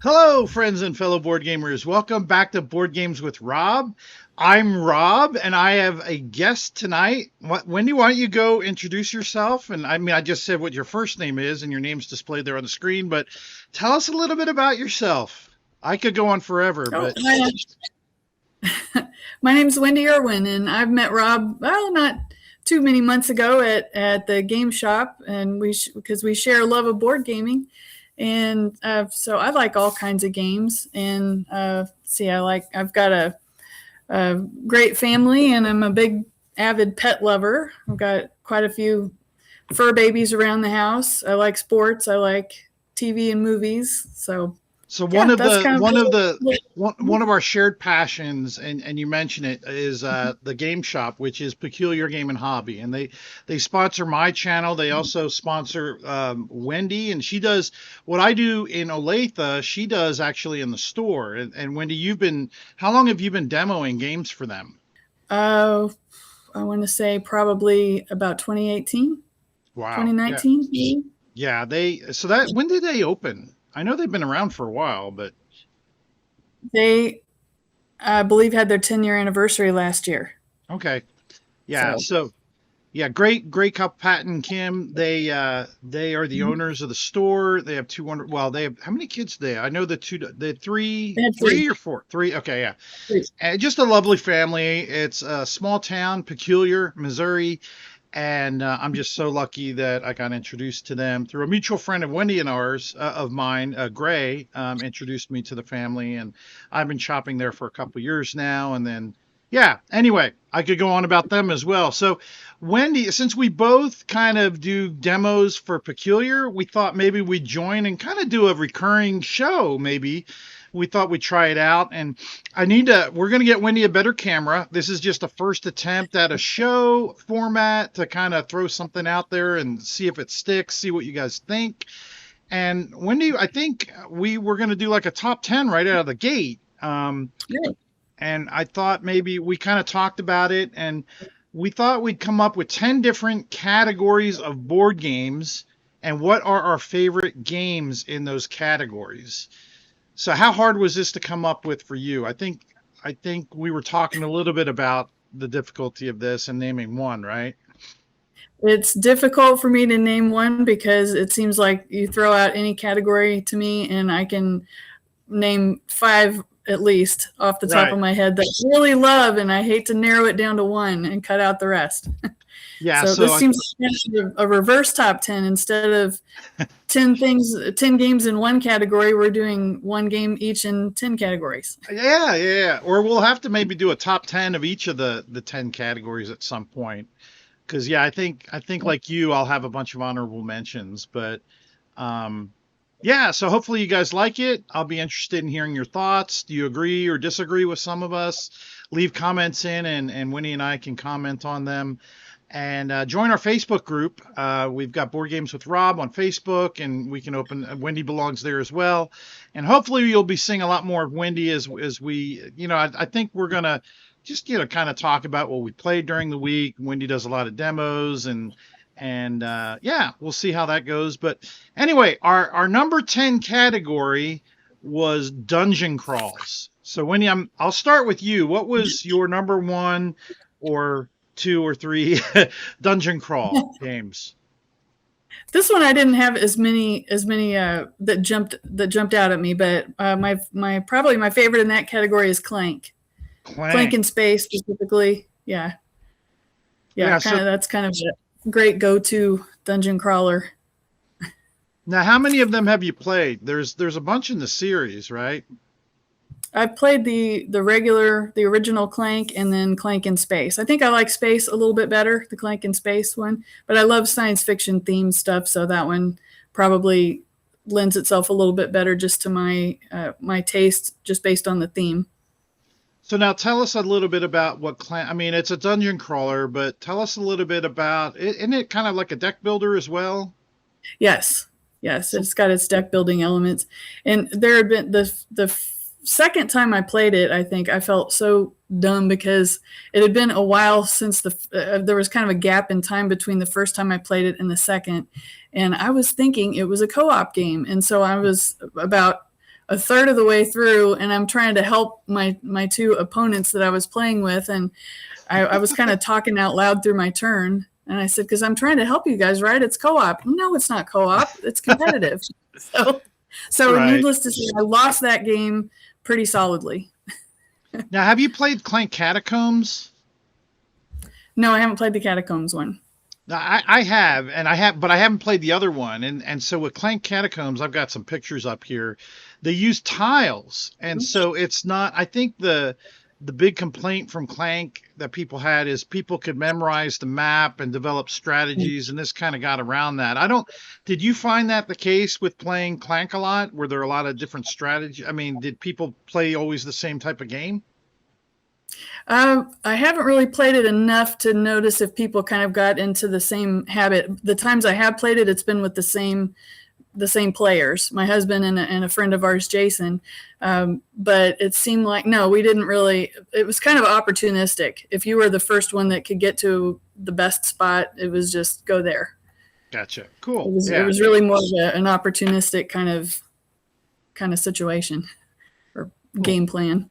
Hello, friends and fellow board gamers. Welcome back to Board Games with Rob. I'm Rob, and I have a guest tonight. Wendy, why don't you go introduce yourself? And I just said what your first name is, and your name's displayed there on the screen, but tell us a little bit about yourself. I could go on forever, Oh, but my name's Wendy Erwin, and I've met Rob, well, not too many months ago at the game shop, and because we share a love of board gaming, and so I like all kinds of games, and I've got a great family, and I'm a big avid pet lover. I've got quite a few fur babies around the house. I like sports. I like TV and movies. So so one yeah, of that's the kind of one of the one of our shared passions, and you mentioned it, is the game shop, which is Peculiar Game and Hobby, and they sponsor my channel. They also sponsor Wendy, and she does what I do in Olathe. She does actually in the store. And Wendy, how long have you been demoing games for them? uh, I want to say probably about 2018, Wow. Yeah. 2019. Yeah. When did they open? I know they've been around for a while, but They, I believe, had their 10-year anniversary last year. okay. Yeah. So So yeah, great couple, Pat and Kim. They are the owners of the store. They have 200. Well, they have how many kids do they have? I know the they had three or four, three. Okay, yeah, three. and just a lovely family. It's a small town, Peculiar, Missouri, and I'm just so lucky that I got introduced to them through a mutual friend of Wendy and ours, of mine, Gray, introduced me to the family, and I've been shopping there for a couple years now. And then, yeah, anyway, I could go on about them as well. So, Wendy, since we both kind of do demos for Peculiar, we thought maybe we'd join and kind of do a recurring show, maybe. We thought we'd try it out, and we're going to get Wendy a better camera. This is just a first attempt at a show format to kind of throw something out there and see if it sticks, see what you guys think. And Wendy, I think we were going to do like a top 10 right out of the gate. Yeah. And I thought maybe we kind of talked about it, and we thought we'd come up with 10 different categories of board games and what are our favorite games in those categories. So how hard was this to come up with for you? I think we were talking a little bit about the difficulty of this and naming one, right? It's difficult for me to name one because it seems like you throw out any category to me and I can name five at least off the top of Right. my head that I really love, and I hate to narrow it down to one and cut out the rest. Yeah, So so this seems like a reverse top 10. Instead of 10 games in one category, we're doing one game each in 10 categories. yeah. Or we'll have to maybe do a top 10 of each of the 10 categories at some point. Cuz yeah, I think like you, I'll have a bunch of honorable mentions, but um yeah, so hopefully you guys like it. I'll be interested in hearing your thoughts. Do you agree or disagree with some of us? Leave comments in, and Winnie and I can comment on them. And join our Facebook group. We've got Board Games with Rob on Facebook, and we can open. Wendy belongs there as well. And hopefully you'll be seeing a lot more of Wendy as we, I think we're gonna just kind of talk about what we played during the week. Wendy does a lot of demos, and yeah, we'll see how that goes. But anyway, our number 10 category was dungeon crawls. So Wendy, I'll start with you. What was your number one or two or three dungeon crawl games? This one I didn't have as many that jumped out at me, but my probably my favorite in that category is Clank. Clank Clank. in Space specifically. Yeah. Yeah, Yeah. So that's kind of a great go-to dungeon crawler. now, how many of them have you played? There's a bunch in the series, right? I've played the original Clank, and then Clank in Space. I think I like Space a little bit better, the Clank in Space one, but I love science fiction themed stuff, so that one probably lends itself a little bit better just to my taste, just based on the theme. So now tell us a little bit about what Clank. I mean, it's a dungeon crawler, but tell us a little bit about it. Isn't it kind of like a deck builder as well? Yes, yes, So it's got its deck building elements, and there had been the second time I played it. I think I felt so dumb because it had been a while since there was kind of a gap in time between the first time I played it and the second, and I was thinking it was a co-op game, and so I was about a third of the way through, and I'm trying to help my two opponents that I was playing with, and I was kind of talking out loud through my turn, and I said, because I'm trying to help you guys, right? It's co-op. No, it's not co-op. It's competitive. So Right. needless to say, I lost that game pretty solidly. Now, have you played Clank Catacombs? No, I haven't played the Catacombs one. No, I have, but I haven't played the other one. And so with Clank Catacombs, I've got some pictures up here. They use tiles, and so it's not. I think the big complaint from Clank that people had is people could memorize the map and develop strategies, and this kind of got around that. I don't. Did you find that the case with playing Clank a lot? Were there a lot of different strategies? I mean, did people play always the same type of game? I haven't really played it enough to notice if people kind of got into the same habit. The times I have played it, it's been with the same players, my husband and a friend of ours, Jason. But it seemed like, no, we didn't really, it was kind of opportunistic. If you were the first one that could get to the best spot, it was just go there. Gotcha. Cool. It was really more of an opportunistic kind of situation or game plan.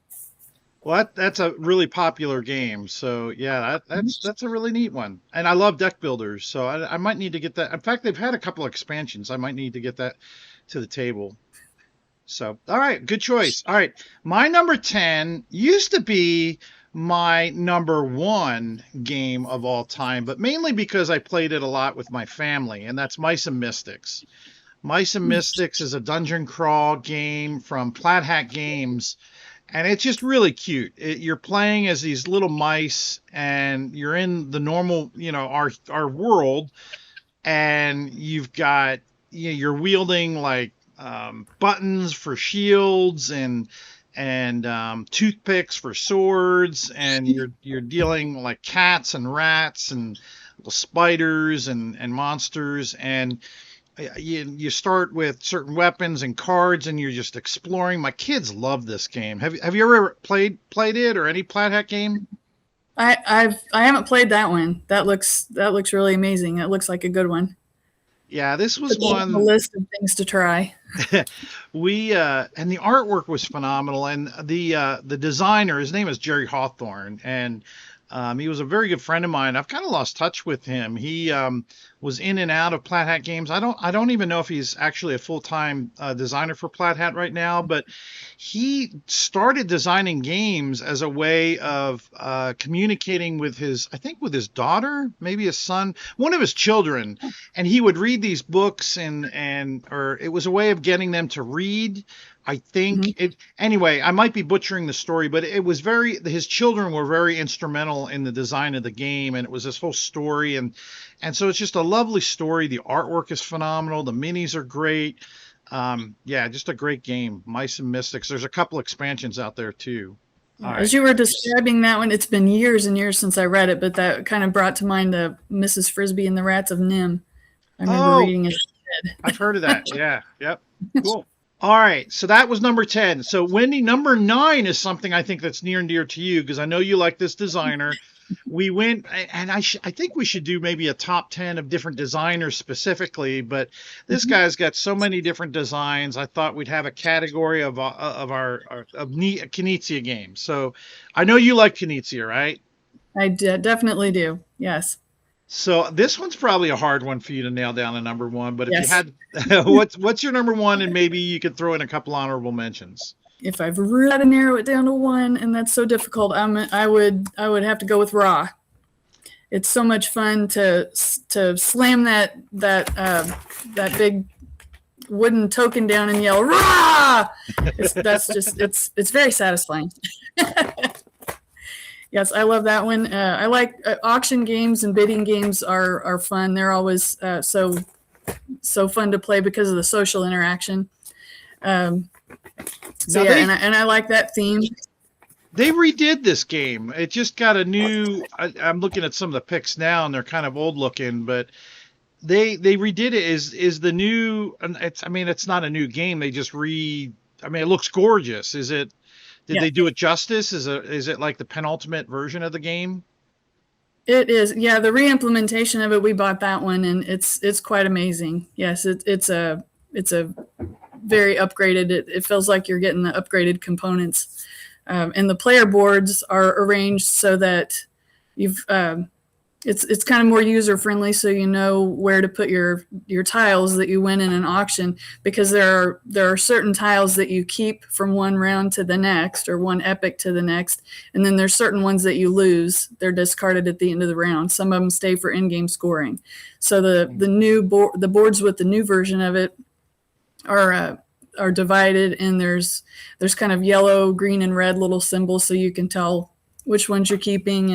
Well, that's a really popular game. So yeah, that's a really neat one. And I love deck builders, so I might need to get that. In fact, they've had a couple of expansions. I might need to get that to the table. So, all right, good choice. All right, my number 10 used to be my number one game of all time, but mainly because I played it a lot with my family, and that's Mice and Mystics. Mice and Mystics is a dungeon crawl game from Plaid Hat Games, and it's just really cute. You're playing as these little mice, and you're in the normal, our world, and you're wielding like buttons for shields and toothpicks for swords, and you're dealing like cats and rats and little spiders and monsters, and you start with certain weapons and cards, and you're just exploring. My kids love this game. Have you ever played it or any Plaid Hat game? I haven't played that one. That looks really amazing. It looks like a good one. Yeah, this was It's on the one list of things to try. we and the artwork was phenomenal, and the designer, his name is Jerry Hawthorne, and he was a very good friend of mine. I've kind of lost touch with him. He was in and out of Plaid Hat Games. I don't even know if he's actually a full-time designer for Plaid Hat right now, but he started designing games as a way of communicating with with his daughter, maybe his son, one of his children, and he would read these books or it was a way of getting them to read. I think anyway, I might be butchering the story, but his children were very instrumental in the design of the game, and it was this whole story, and so it's just a lovely story. The artwork is phenomenal. The minis are great. Yeah, just a great game. Mice and Mystics. There's a couple expansions out there too. As you were describing that one, it's been years and years since I read it, but that kind of brought to mind Mrs. Frisbee and the Rats of Nim. I remember reading it. I've heard of that. Yeah. Yep. Cool. All right, so that was number 10. So Wendy, number 9 is something I think that's near and dear to you because I know you like this designer. We went, and I think we should do maybe a top 10 of different designers specifically, but this guy's got so many different designs. I thought we'd have a category of Knizia games. So I know you like Knizia, right? I definitely do. Yes. So this one's probably a hard one for you to nail down a number one, but if you had, what's your number one, and maybe you could throw in a couple honorable mentions. If I've really got to narrow it down to one, and that's so difficult, I would have to go with Raw. It's so much fun to slam that big wooden token down and yell Raw. It's very satisfying. Yes, I love that one. I like auction games and bidding games are fun. They're always so fun to play because of the social interaction. And I like that theme. They redid this game. It just got a new. I'm looking at some of the pics now, and they're kind of old looking, but they redid it. Is the new? It's not a new game. They just it looks gorgeous. Is it? Did they do it justice? Is it like the penultimate version of the game? It is. Yeah, the re-implementation of it, we bought that one, and it's quite amazing. Yes, it's a very upgraded. It feels like you're getting the upgraded components. And the player boards are arranged so that you've it's kind of more user friendly, so you know where to put your tiles that you win in an auction, because there are certain tiles that you keep from one round to the next, or one epic to the next, and then there's certain ones that you lose. They're discarded at the end of the round. Some of them stay for in-game scoring. So the boards with the new version of it are divided, and there's kind of yellow, green, and red little symbols, so you can tell which ones you're keeping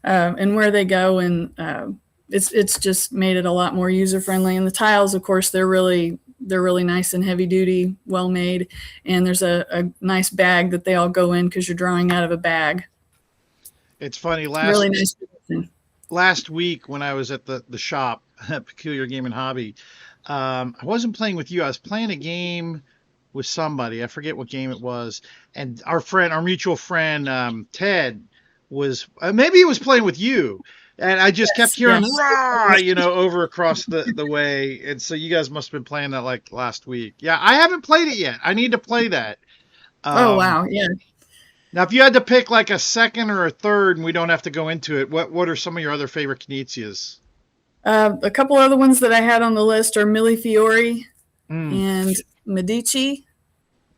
and where they go, and it's just made it a lot more user friendly. And the tiles, of course, they're really nice and heavy duty, well made, and there's a nice bag that they all go in because you're drawing out of a bag. It's funny, Really nice. last week when I was at the shop at Peculiar Game and Hobby, I wasn't playing with you. I was playing a game with somebody. I forget what game it was. And our mutual friend, Ted, was maybe he was playing with you. And I just kept hearing rah, over across the way. And so you guys must have been playing that like last week. Yeah, I haven't played it yet. I need to play that. Oh wow, yeah. Now, if you had to pick like a second or a third, and we don't have to go into it, what are some of your other favorite Knizias? A couple other ones that I had on the list are Millefiori and Medici.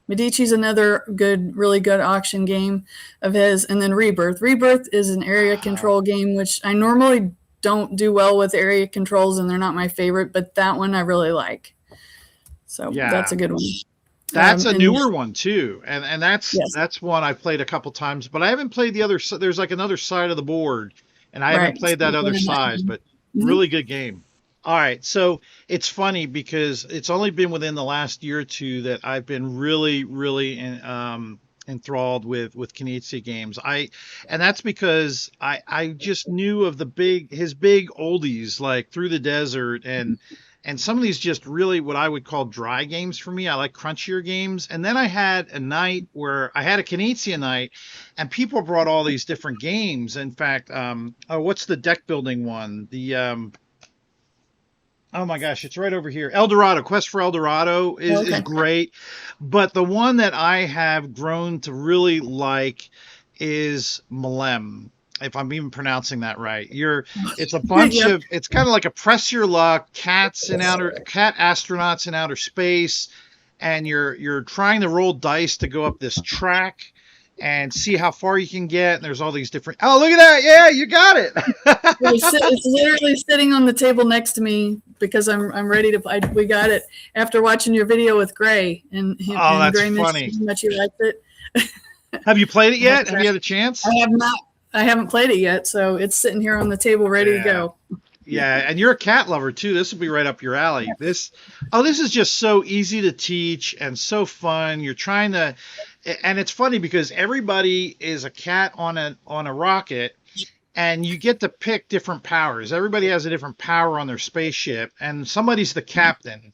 Medici's another really good auction game of his. And then Rebirth. Rebirth is an area control game, which I normally don't do well with area controls, and they're not my favorite, but that one I really like. So that's a good one. That's a newer one too, and that's one I've played a couple times, but I haven't played the other. There's like another side of the board, and I haven't played that other side, but really good game. All right, so it's funny because it's only been within the last year or two that I've been really, really enthralled with Knizia games. And that's because I just knew of his big oldies like Through the Desert and some of these just really what I would call dry games for me. I like crunchier games. And then I had a night where I had a Knizia night, and people brought all these different games. In fact, what's the deck building one? Oh my gosh, it's right over here. El Dorado, Quest for El Dorado is great. But the one that I have grown to really like is Malem, if I'm even pronouncing that right. It's a bunch of, it's kind of like a press your luck, cat astronauts in outer space, and you're trying to roll dice to go up this track and see how far you can get. And there's all these different, oh, look at that. Yeah, you got it. It's literally sitting on the table next to me because I'm ready to play. We got it after watching your video with Gray. And that's Gray funny. How much you liked it. Have you played it yet? Have you had a chance? I have not. I haven't played it yet, so it's sitting here on the table ready to go. Yeah, and you're a cat lover too. This will be right up your alley. This is just so easy to teach and so fun. You're trying to, and it's funny because everybody is a cat on a rocket, and you get to pick different powers. Everybody has a different power on their spaceship, and somebody's the captain.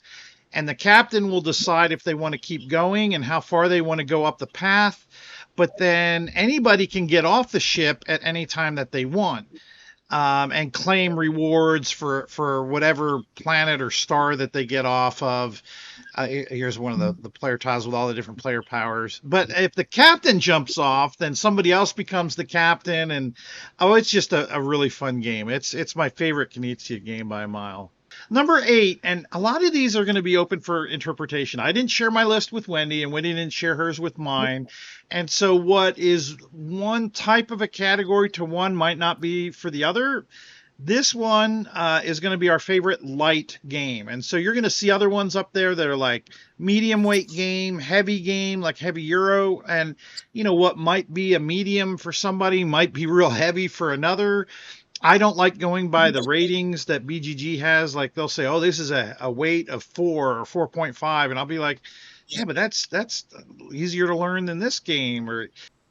And the captain will decide if they want to keep going and how far they want to go up the path. But then anybody can get off the ship at any time that they want, and claim rewards for whatever planet or star that they get off of. Here's one of the player tiles with all the different player powers. But if the captain jumps off, then somebody else becomes the captain. And it's just a really fun game. It's my favorite Knizia game by a mile. Number 8, and a lot of these are going to be open for interpretation. I didn't share my list with Wendy, and Wendy didn't share hers with mine. And so what is one type of a category to one might not be for the other. This one is going to be our favorite light game. And so you're going to see other ones up there that are like medium weight game, like heavy Euro. And, what might be a medium for somebody might be real heavy for another. I don't like going by the ratings that BGG has. Like they'll say, oh, this is a weight of 4 or 4.5. And I'll be like, yeah, but that's easier to learn than this game. All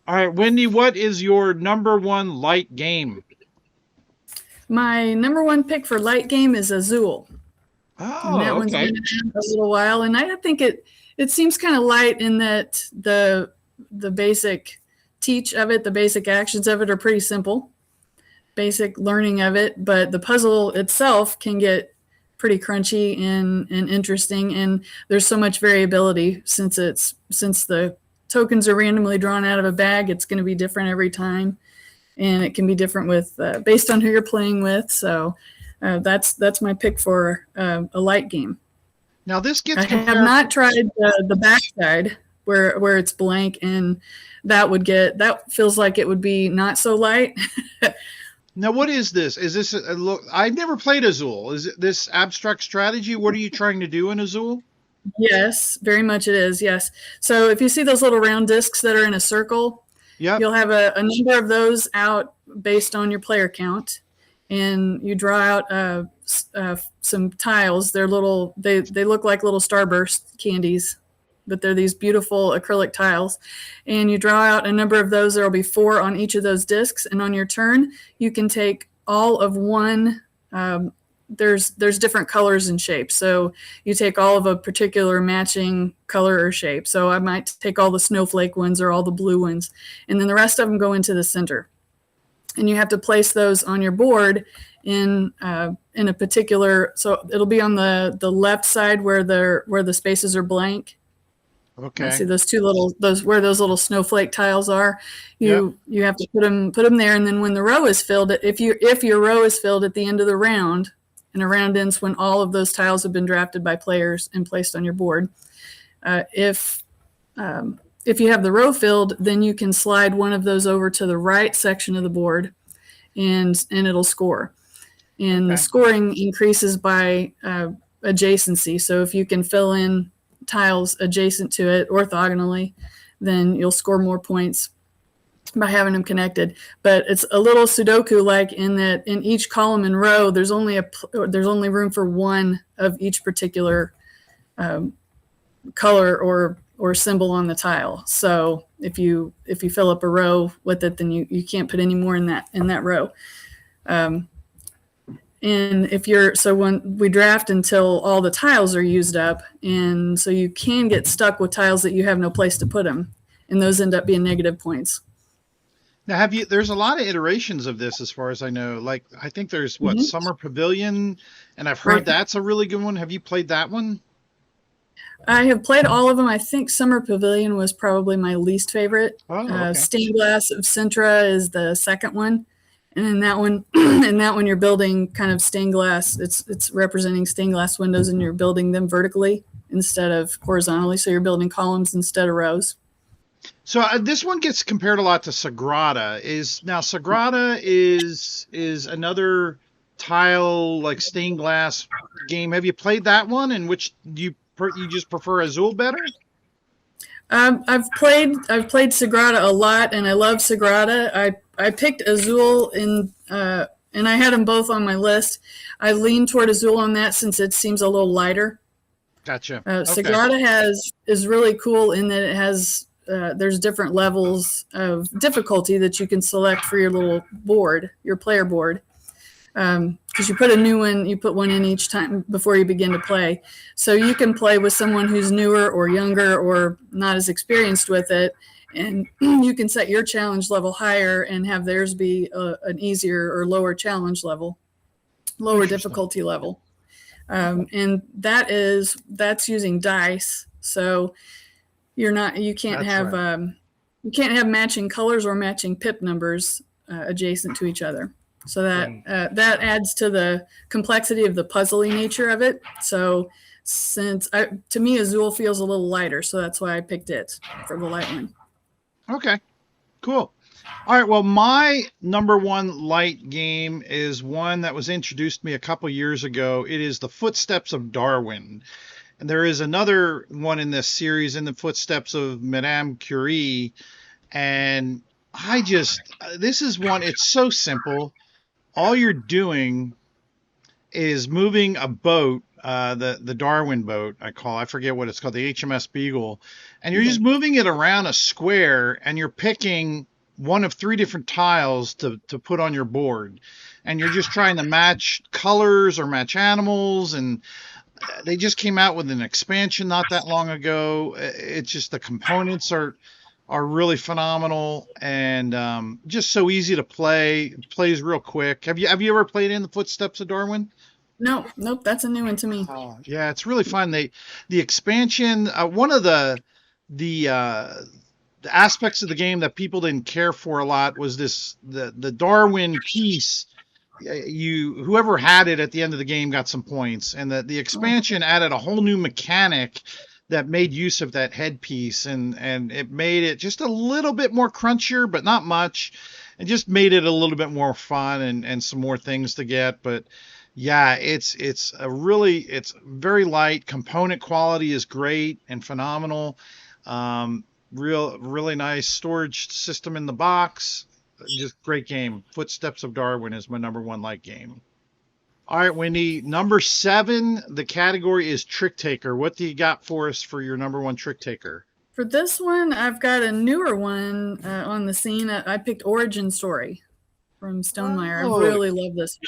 right, Wendy, what is your number one light game? My number one pick for light game is Azul. Oh, and that one's been a little while. And I think it seems kind of light in that the basic teach of it, the basic actions of it are pretty simple. Basic learning of it, but the puzzle itself can get pretty crunchy and interesting. And there's so much variability since the tokens are randomly drawn out of a bag. It's going to be different every time, and it can be different with based on who you're playing with. So that's my pick for a light game. Now this I gets have compared. not tried the backside where it's blank, and that feels like it would be not so light. Now what is this? Is this a look? I've never played Azul. Is it this abstract strategy? What are you trying to do in Azul? Yes, very much it is. Yes. So if you see those little round discs that are in a circle, Yep. you'll have a number of those out based on your player count, and you draw out some tiles. They're little. They look like little starburst candies, but they're these beautiful acrylic tiles. And you draw out a number of those. There will be 4 on each of those discs, and on your turn, you can take all of one. There's different colors and shapes. So you take all of a particular matching color or shape. So I might take all the snowflake ones or all the blue ones, and then the rest of them go into the center. And you have to place those on your board in a particular. So it'll be on the left side where the spaces are blank. Okay. I see those those little snowflake tiles are. Yep. You have to put them there, and then when the row is filled, if your row is filled at the end of the round, and a round ends when all of those tiles have been drafted by players and placed on your board. If you have the row filled, then you can slide one of those over to the right section of the board, and it'll score. And the scoring increases by adjacency. So if you can fill in tiles adjacent to it orthogonally, then you'll score more points by having them connected. But it's a little Sudoku-like in that in each column and row, there's only room for one of each particular color or symbol on the tile. So if you fill up a row with it, then you can't put any more in that row. And when we draft until all the tiles are used up, and so you can get stuck with tiles that you have no place to put them, and those end up being negative points. Now, there's a lot of iterations of this as far as I know. Like, I think there's Summer Pavilion, and I've heard that's a really good one. Have you played that one? I have played all of them. I think Summer Pavilion was probably my least favorite. Oh, okay. Stained Glass of Sintra is the second one. And in that one, you're building kind of stained glass. It's representing stained glass windows, and you're building them vertically instead of horizontally. So you're building columns instead of rows. So this one gets compared a lot to Sagrada. Sagrada is another tile like stained glass game. Have you played that one? And which you just prefer Azul better? I've played Sagrada a lot, and I love Sagrada. I picked Azul and I had them both on my list. I lean toward Azul on that since it seems a little lighter. Gotcha. Sagrada is really cool in that it has there's different levels of difficulty that you can select for your little board, your player board. Because you put a new one, you put one in each time before you begin to play. So you can play with someone who's newer or younger or not as experienced with it, and you can set your challenge level higher and have theirs be an easier or lower challenge level, lower difficulty level. And that's using dice. So you can't have matching colors or matching pip numbers adjacent to each other. So that adds to the complexity of the puzzly nature of it. So to me, Azul feels a little lighter, so that's why I picked it for the light one. Okay, cool. All right, well, my number one light game is one that was introduced to me a couple years ago. It is The Footsteps of Darwin. And there is another one in this series, In the Footsteps of Madame Curie. And this is one, it's so simple. All you're doing is moving a boat, the Darwin boat, I forget what it's called, the HMS Beagle, and you're just moving it around a square, and you're picking one of 3 different tiles to put on your board, and you're just trying to match colors or match animals. And they just came out with an expansion not that long ago. It's just the components are really phenomenal, and just so easy to play. It plays real quick. Have you ever played In the Footsteps of Darwin? Nope, that's a new one to me. Oh, yeah, it's really fun. The expansion, one of the aspects of the game that people didn't care for a lot was the Darwin piece. You whoever had it at the end of the game got some points, and the Oh, expansion added a whole new mechanic that made use of that headpiece, and it made it just a little bit more crunchier, but not much. It just made it a little bit more fun and some more things to get. But yeah, it's very light. Component quality is great and phenomenal. Really nice storage system in the box. Just great game. Footsteps of Darwin is my number one light game. All right, Wendy. Number seven, the category is Trick Taker. What do you got for us for your number one Trick Taker? for this one, I've got a newer one on the scene. I picked Origin Story from Stonemeyer. I Oh, really love this.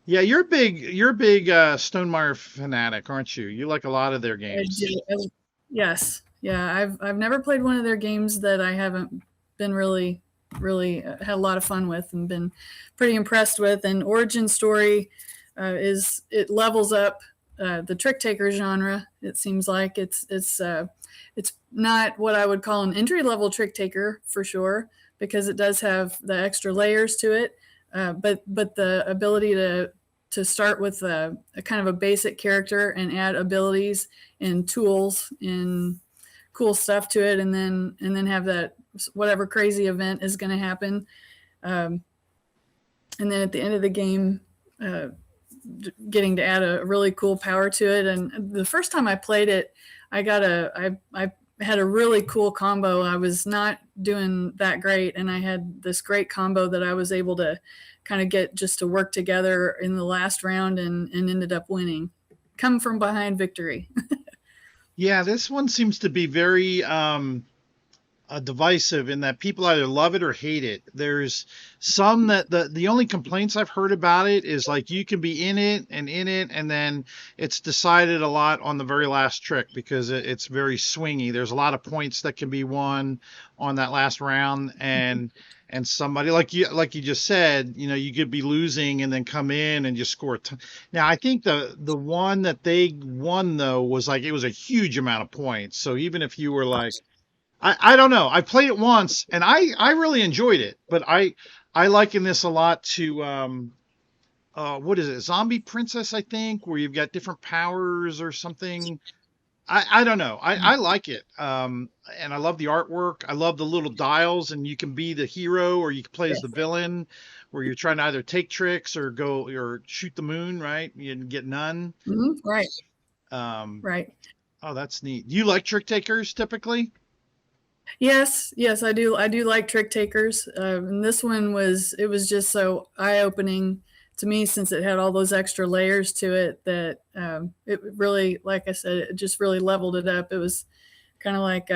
yeah, you're a big Stonemeyer fanatic, aren't you? You like a lot of their I games. do. Yes, yeah. I've never played one of their games that I haven't been really had a lot of fun with and been pretty impressed with. And Origin Story is it levels up the trick taker genre. It seems like it's not what I would call an entry level trick taker for sure because it does have the extra layers to it. But the ability to start with a kind of a basic character and add abilities and tools and cool stuff to it, and then have that whatever crazy event is going to happen, um, and then at the end of the game, uh, getting to add a really cool power to it. And the first time I played it, I had a really cool combo. I was not doing that great, and I had this great combo that I was able to kind of get just to work together in the last round and ended up winning. Come from behind victory. Yeah, this one seems to be very divisive in that people either love it or hate it. There's some that the only complaints I've heard about it is like you can be in it, and then it's decided a lot on the very last trick because it's very swingy. There's a lot of points that can be won on that last round, and somebody like you just said, you could be losing and then come in and just score a ton. Now, I think the one that they won though was like it was a huge amount of points. So even if you were like I don't know. I played it once and I really enjoyed it, but I liken this a lot to what is it? Zombie Princess, I think, where you've got different powers or something. I don't know. I like it. And I love the artwork. I love the little dials, and you can be the hero or you can play as the Yes. villain where you're trying to either take tricks or go or shoot the moon, right? You get none. Right, Um, right. oh, that's neat. Do you like trick takers typically? Yes, I do like trick takers. And this one was just so eye opening to me since it had all those extra layers to it that it really, like I said, it just really leveled it up. It was kind of like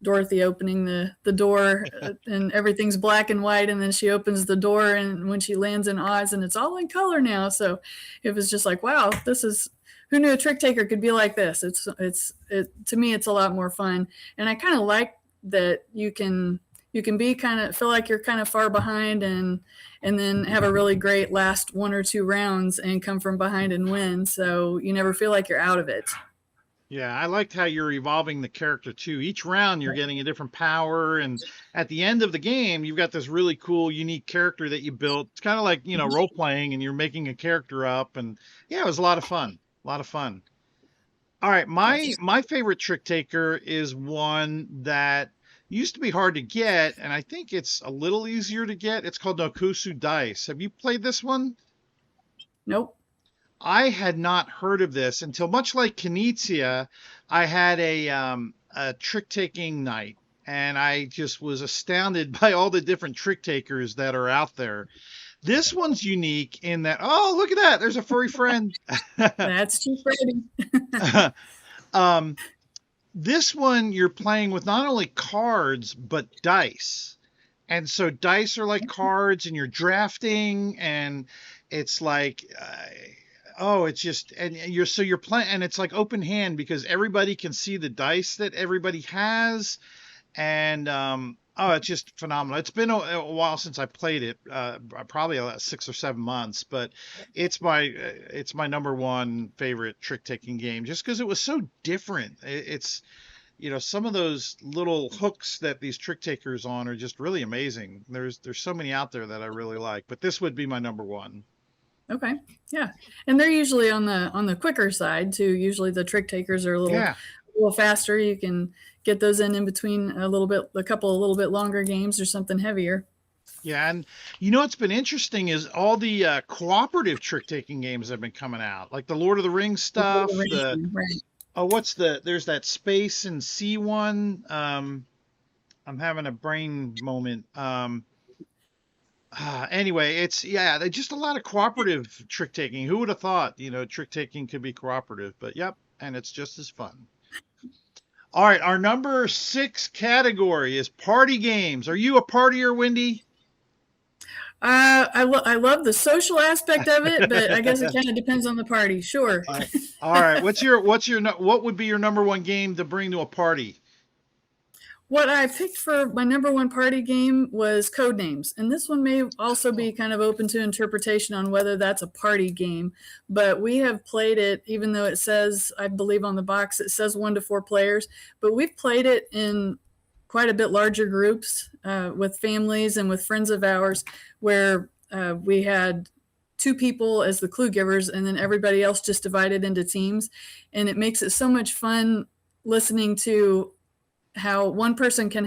Dorothy opening the door and everything's black and white, and then she opens the door and when she lands in Oz and it's all in color now. So it was just like, wow, this is who knew a trick taker could be like this. It to me it's a lot more fun, and I kind of like that you can be kind of feel like you're kind of far behind and then have a really great last one or two rounds and come from behind and win. So you never feel like you're out of it. Yeah, I liked how you're evolving the character too. Each round you're getting a different power, and at the end of the game, you've got this really cool, unique character that you built. It's kind of like, role playing and you're making a character up, and yeah, it was a lot of fun. A lot of fun. All right, my Yes. my favorite trick taker is one that used to be hard to get, and I think it's a little easier to get. It's called Nokusu Dice. Have you played this one? Nope. I had not heard of this until much like Knizia, I had a trick taking night, and I just was astounded by all the different trick takers that are out there. This one's unique in that, oh, look at that, there's a furry friend. That's too pretty. um, this one you're playing with not only cards but dice. And so dice are like cards and you're drafting and it's like oh, it's just and you're playing and it's like open hand because everybody can see the dice that everybody has and Oh, it's just phenomenal. It's been a while since I played it, probably 6 or 7 months, but it's my number one favorite trick taking game, just because it was so different. It's some of those little hooks that these trick takers on are just really amazing. There's so many out there that I really like, but this would be my number one. Okay. Yeah. And they're usually on the quicker side too. Usually the trick takers are Yeah. a little faster. You can get those in between a couple a little bit longer games or something heavier. Yeah, and what's been interesting is all the cooperative trick taking games that have been coming out, like the Lord of the Rings stuff. Right. There's that space and sea one. I'm having a brain moment. Anyway, they're just a lot of cooperative trick taking. Who would have thought, trick taking could be cooperative? But yep, and it's just as fun. All right, our number 6 category is party games. Are you a partier, Wendy? I love the social aspect of it, but I guess it kind of depends on the party. Sure. All right. What would be your number one game to bring to a party? What I picked for my number one party game was Codenames, and this one may also be kind of open to interpretation on whether that's a party game. But we have played it, even though it says, I believe on the box, it says 1 to 4 players. But we've played it in quite a bit larger groups with families and with friends of ours, where we had 2 people as the clue givers, and then everybody else just divided into teams, and it makes it so much fun listening to how one person can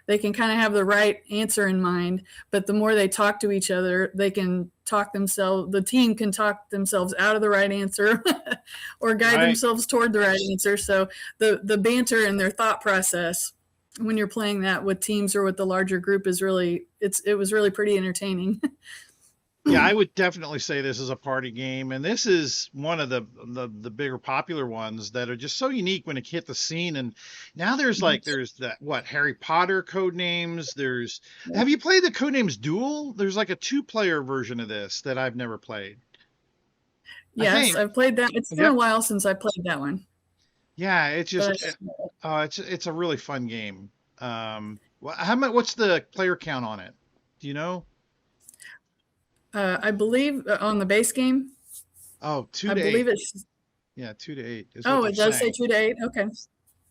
they can kind of have the right answer in mind, but the more they talk to each other, the team can talk themselves out of the right answer or guide themselves toward the right answer. So the banter and their thought process when you're playing that with teams or with the larger group it was really pretty entertaining. Yeah, I would definitely say this is a party game, and this is one of the bigger popular ones that are just so unique when it hit the scene. And now there's that Harry Potter code names. Have you played the Codenames Duel? There's like a 2-player version of this that I've never played. Yes, I've played that. It's been a while since I played that one. Yeah, it's a really fun game. What's the player count on it? Do you know? I believe on the base game. Oh, 2 to 8. I believe it's 2 to 8. Oh, it does say 2 to 8. Okay.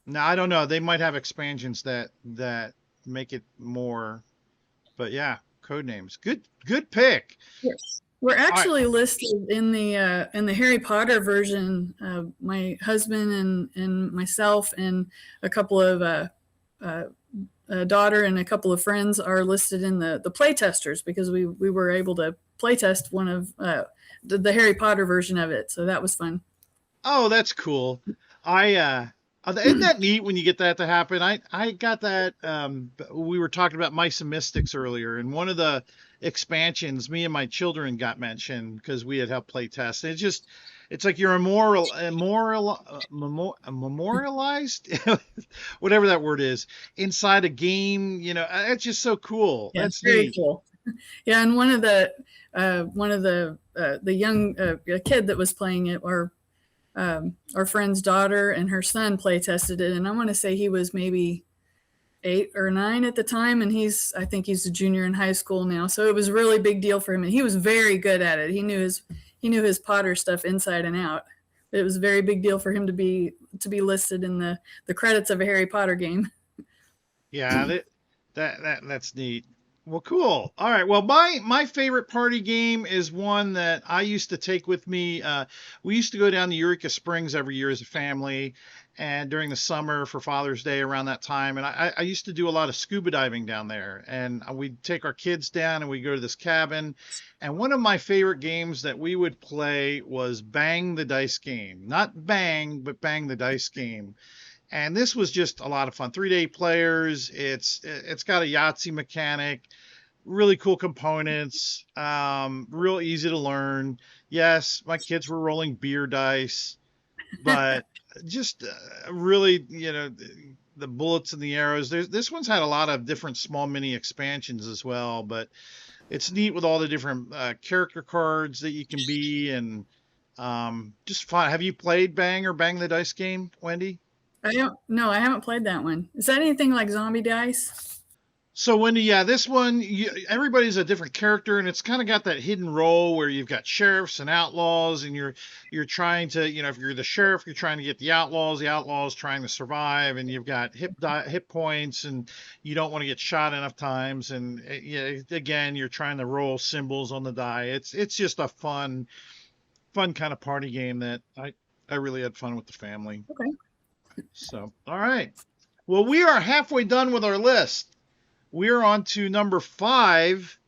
No, I don't know. They might have expansions that make it more, but yeah, code names. Good pick. Yes. We're actually listed in the Harry Potter version. My husband and myself and a couple of a daughter and a couple of friends are listed in the play testers because we were able to play test one of the Harry Potter version of it. So that was fun. Oh, that's cool. Isn't that neat when you get that to happen? I got that. We were talking about Mice and Mystics earlier, and one of the expansions, me and my children got mentioned because we had helped play test. It's like you're memorialized, whatever that word is, inside a game. It's just so cool. Yeah, that's very neat. cool. Yeah, and one of the young kid that was playing it, our friend's daughter and her son play tested it, and I want to say he was maybe 8 or 9 at the time, and I think he's a junior in high school now. So it was a really big deal for him, and he was very good at it. He knew his Potter stuff inside and out. It was a very big deal for him to be listed in the credits of a Harry Potter game. Yeah, that's neat. Well, cool. All right. Well, my favorite party game is one that I used to take with me. We used to go down to Eureka Springs every year as a family, and during the summer for Father's Day around that time. And I used to do a lot of scuba diving down there. And we'd take our kids down and we'd go to this cabin. And one of my favorite games that we would play was Bang the Dice Game. Not Bang, but Bang the Dice Game. And this was just a lot of fun. 3 to 8 players. It's got a Yahtzee mechanic, really cool components, real easy to learn. Yes, my kids were rolling beer dice, but just really, the bullets and the arrows. This one's had a lot of different small mini expansions as well, but it's neat with all the different character cards that you can be, and just fun. Have you played Bang or Bang the Dice Game, Wendy? I haven't played that one. Is that anything like Zombie Dice? So Wendy, yeah, this one, everybody's a different character, and it's kind of got that hidden role where you've got sheriffs and outlaws, and you're trying to, if you're the sheriff, you're trying to get the outlaws trying to survive, and you've got hit points, and you don't want to get shot enough times, and yeah, again, you're trying to roll symbols on the die. It's just a fun kind of party game that I really had fun with the family. Okay. So, all right. Well, we are halfway done with our list. We're on to number 5,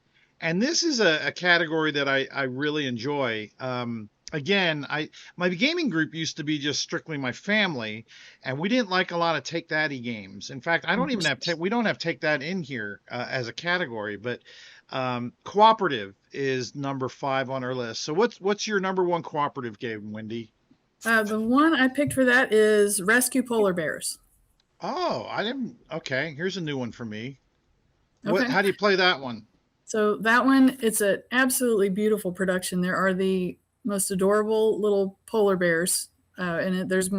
and this is a category that I really enjoy. Again, my gaming group used to be just strictly my family, and we didn't like a lot of take thatty games. In fact, I don't even have we don't have take that in here as a category, but cooperative is number 5 on our list. So what's your number 1 cooperative game, Wendy? The one I picked for that is Rescue Polar Bears. Oh, I didn't. Okay, here's a new one for me. Okay. How do you play that one? So that one, it's an absolutely beautiful production. There are the most adorable little polar bears, and there's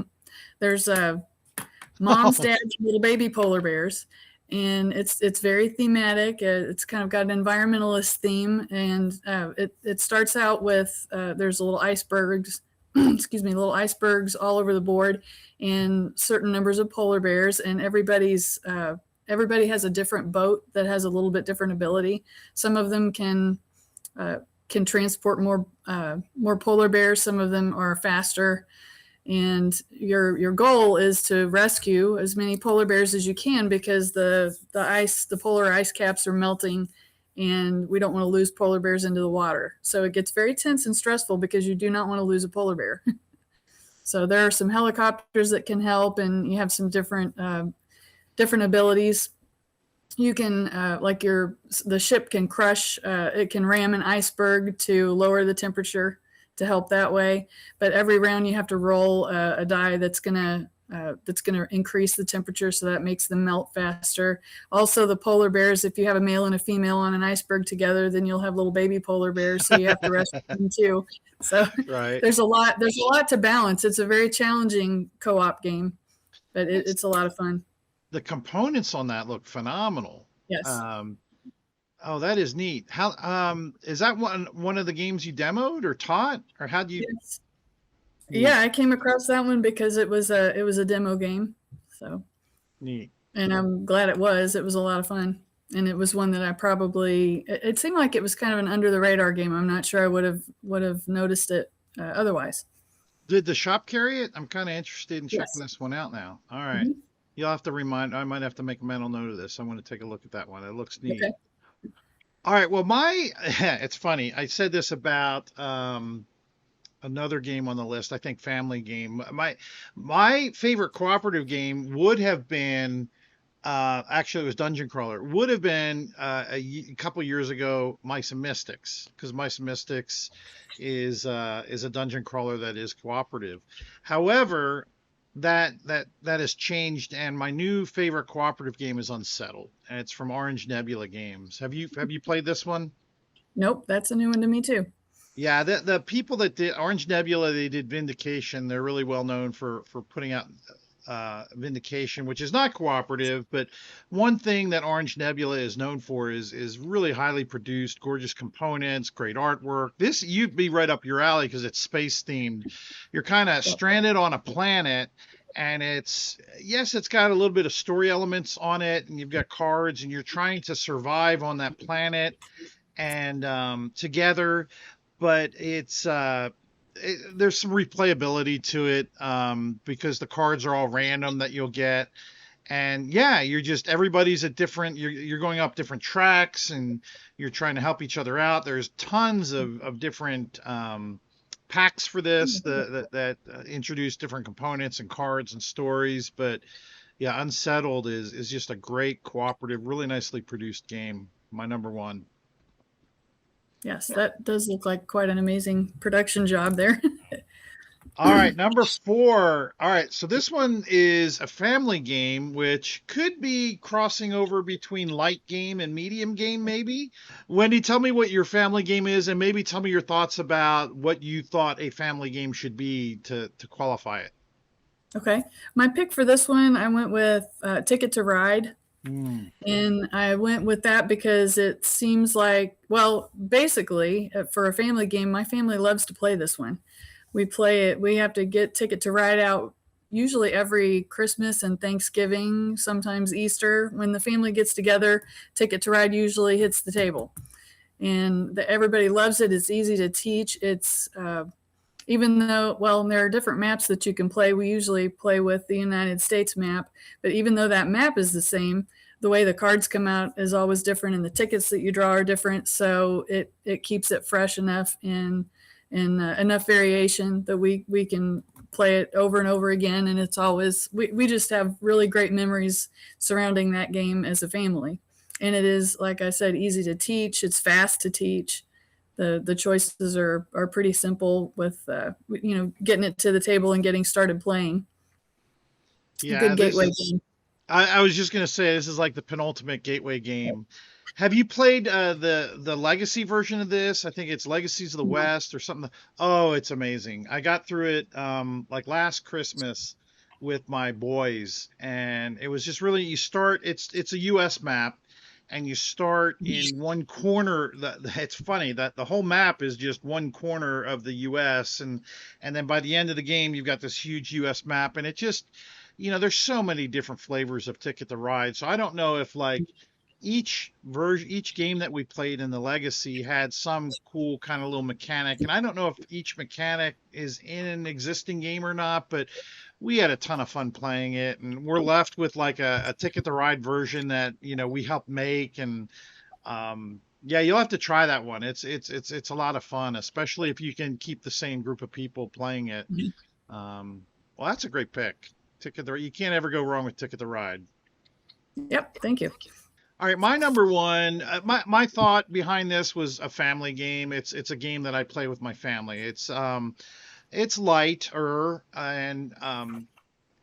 moms, dads, little baby polar bears, and it's very thematic. It's kind of got an environmentalist theme, and it starts out with there's little icebergs, excuse me, little icebergs all over the board, and certain numbers of polar bears, and everybody has a different boat that has a little bit different ability. Some of them can transport more polar bears. Some of them are faster, and your goal is to rescue as many polar bears as you can because the polar ice caps are melting, and we don't want to lose polar bears into the water. So it gets very tense and stressful because you do not want to lose a polar bear. So there are some helicopters that can help, and you have some different abilities. You can the ship can crush, it can ram an iceberg to lower the temperature to help that way. But every round you have to roll a die that's gonna increase the temperature, so that makes them melt faster. Also, the polar bears, if you have a male and a female on an iceberg together, then you'll have little baby polar bears, so you have to rescue them too. So right. there's a lot to balance. It's a very challenging co-op game, but it's a lot of fun. The components on that look phenomenal. Yes. Oh, that is neat. How is that one of the games you demoed or taught, or how do you? Yes. Yeah, I came across that one because it was a demo game. So neat. And I'm glad it was. It was a lot of fun, and it was one that I probably. It seemed like it was kind of an under the radar game. I'm not sure I would have noticed it otherwise. Did the shop carry it? I'm kind of interested in checking Yes. this one out now. All right. Mm-hmm. You'll have to I might have to make a mental note of this. I want to take a look at that one. It looks neat. Okay. All right. Well, it's funny. I said this about another game on the list. I think family game. My favorite cooperative game would have been actually it was Dungeon Crawler. Would have been a couple years ago Mice and Mystics, because Mice and Mystics is a dungeon crawler that is cooperative. However, that has changed, and my new favorite cooperative game is Unsettled, and it's from Orange Nebula Games. Have you played this one? Nope, that's a new one to me too. Yeah, the people that did Orange Nebula, they did Vindication. They're really well known for putting out Vindication, which is not cooperative, but one thing that Orange Nebula is known for is really highly produced, gorgeous components, great artwork. This you'd be right up your alley because it's space themed. You're kind of stranded on a planet, and it's got a little bit of story elements on it, and you've got cards, and you're trying to survive on that planet and together. But there's some replayability to it because the cards are all random that you'll get. And yeah, everybody's at different, you're going up different tracks and you're trying to help each other out. There's tons of different packs for this that introduce different components and cards and stories. But yeah, Unsettled is just a great cooperative, really nicely produced game. My number 1. Yes, that does look like quite an amazing production job there. All right, number 4. All right, so this one is a family game, which could be crossing over between light game and medium game, maybe. Wendy, tell me what your family game is, and maybe tell me your thoughts about what you thought a family game should be to qualify it. Okay, my pick for this one, I went with Ticket to Ride. Mm. And I went with that because it seems like, well, basically, for a family game, my family loves to play this one. We play it, we have to get Ticket to Ride out usually every Christmas and Thanksgiving, sometimes Easter. When the family gets together, Ticket to Ride usually hits the table. And everybody loves it. It's easy to teach. It's even though, well, there are different maps that you can play. We usually play with the United States map, but even though that map is the same, the way the cards come out is always different, and the tickets that you draw are different. So it keeps it fresh enough and enough variation that we can play it over and over again. And it's always we just have really great memories surrounding that game as a family. And it is, like I said, easy to teach. It's fast to teach. The choices are pretty simple with getting it to the table and getting started playing. Yeah, Good this gateway is. game. I was just gonna say this is like the penultimate gateway game. Have you played the legacy version of this? I think it's Legacies of the West or something. Oh, it's amazing. I got through it like last Christmas with my boys, and it was just really you start. It's a U.S. map, and you start in one corner. It's funny that the whole map is just one corner of the U.S. and then by the end of the game, you've got this huge U.S. map, and it just there's so many different flavors of Ticket to Ride. So I don't know if like each game that we played in the Legacy had some cool kind of little mechanic, and I don't know if each mechanic is in an existing game or not, but we had a ton of fun playing it, and we're left with like a Ticket to Ride version that we helped make, and yeah, you'll have to try that one. It's a lot of fun, especially if you can keep the same group of people playing it. Well, that's a great pick. You can't ever go wrong with Ticket to Ride. Yep, thank you. All right, my number one. My thought behind this was a family game. It's a game that I play with my family. It's lighter and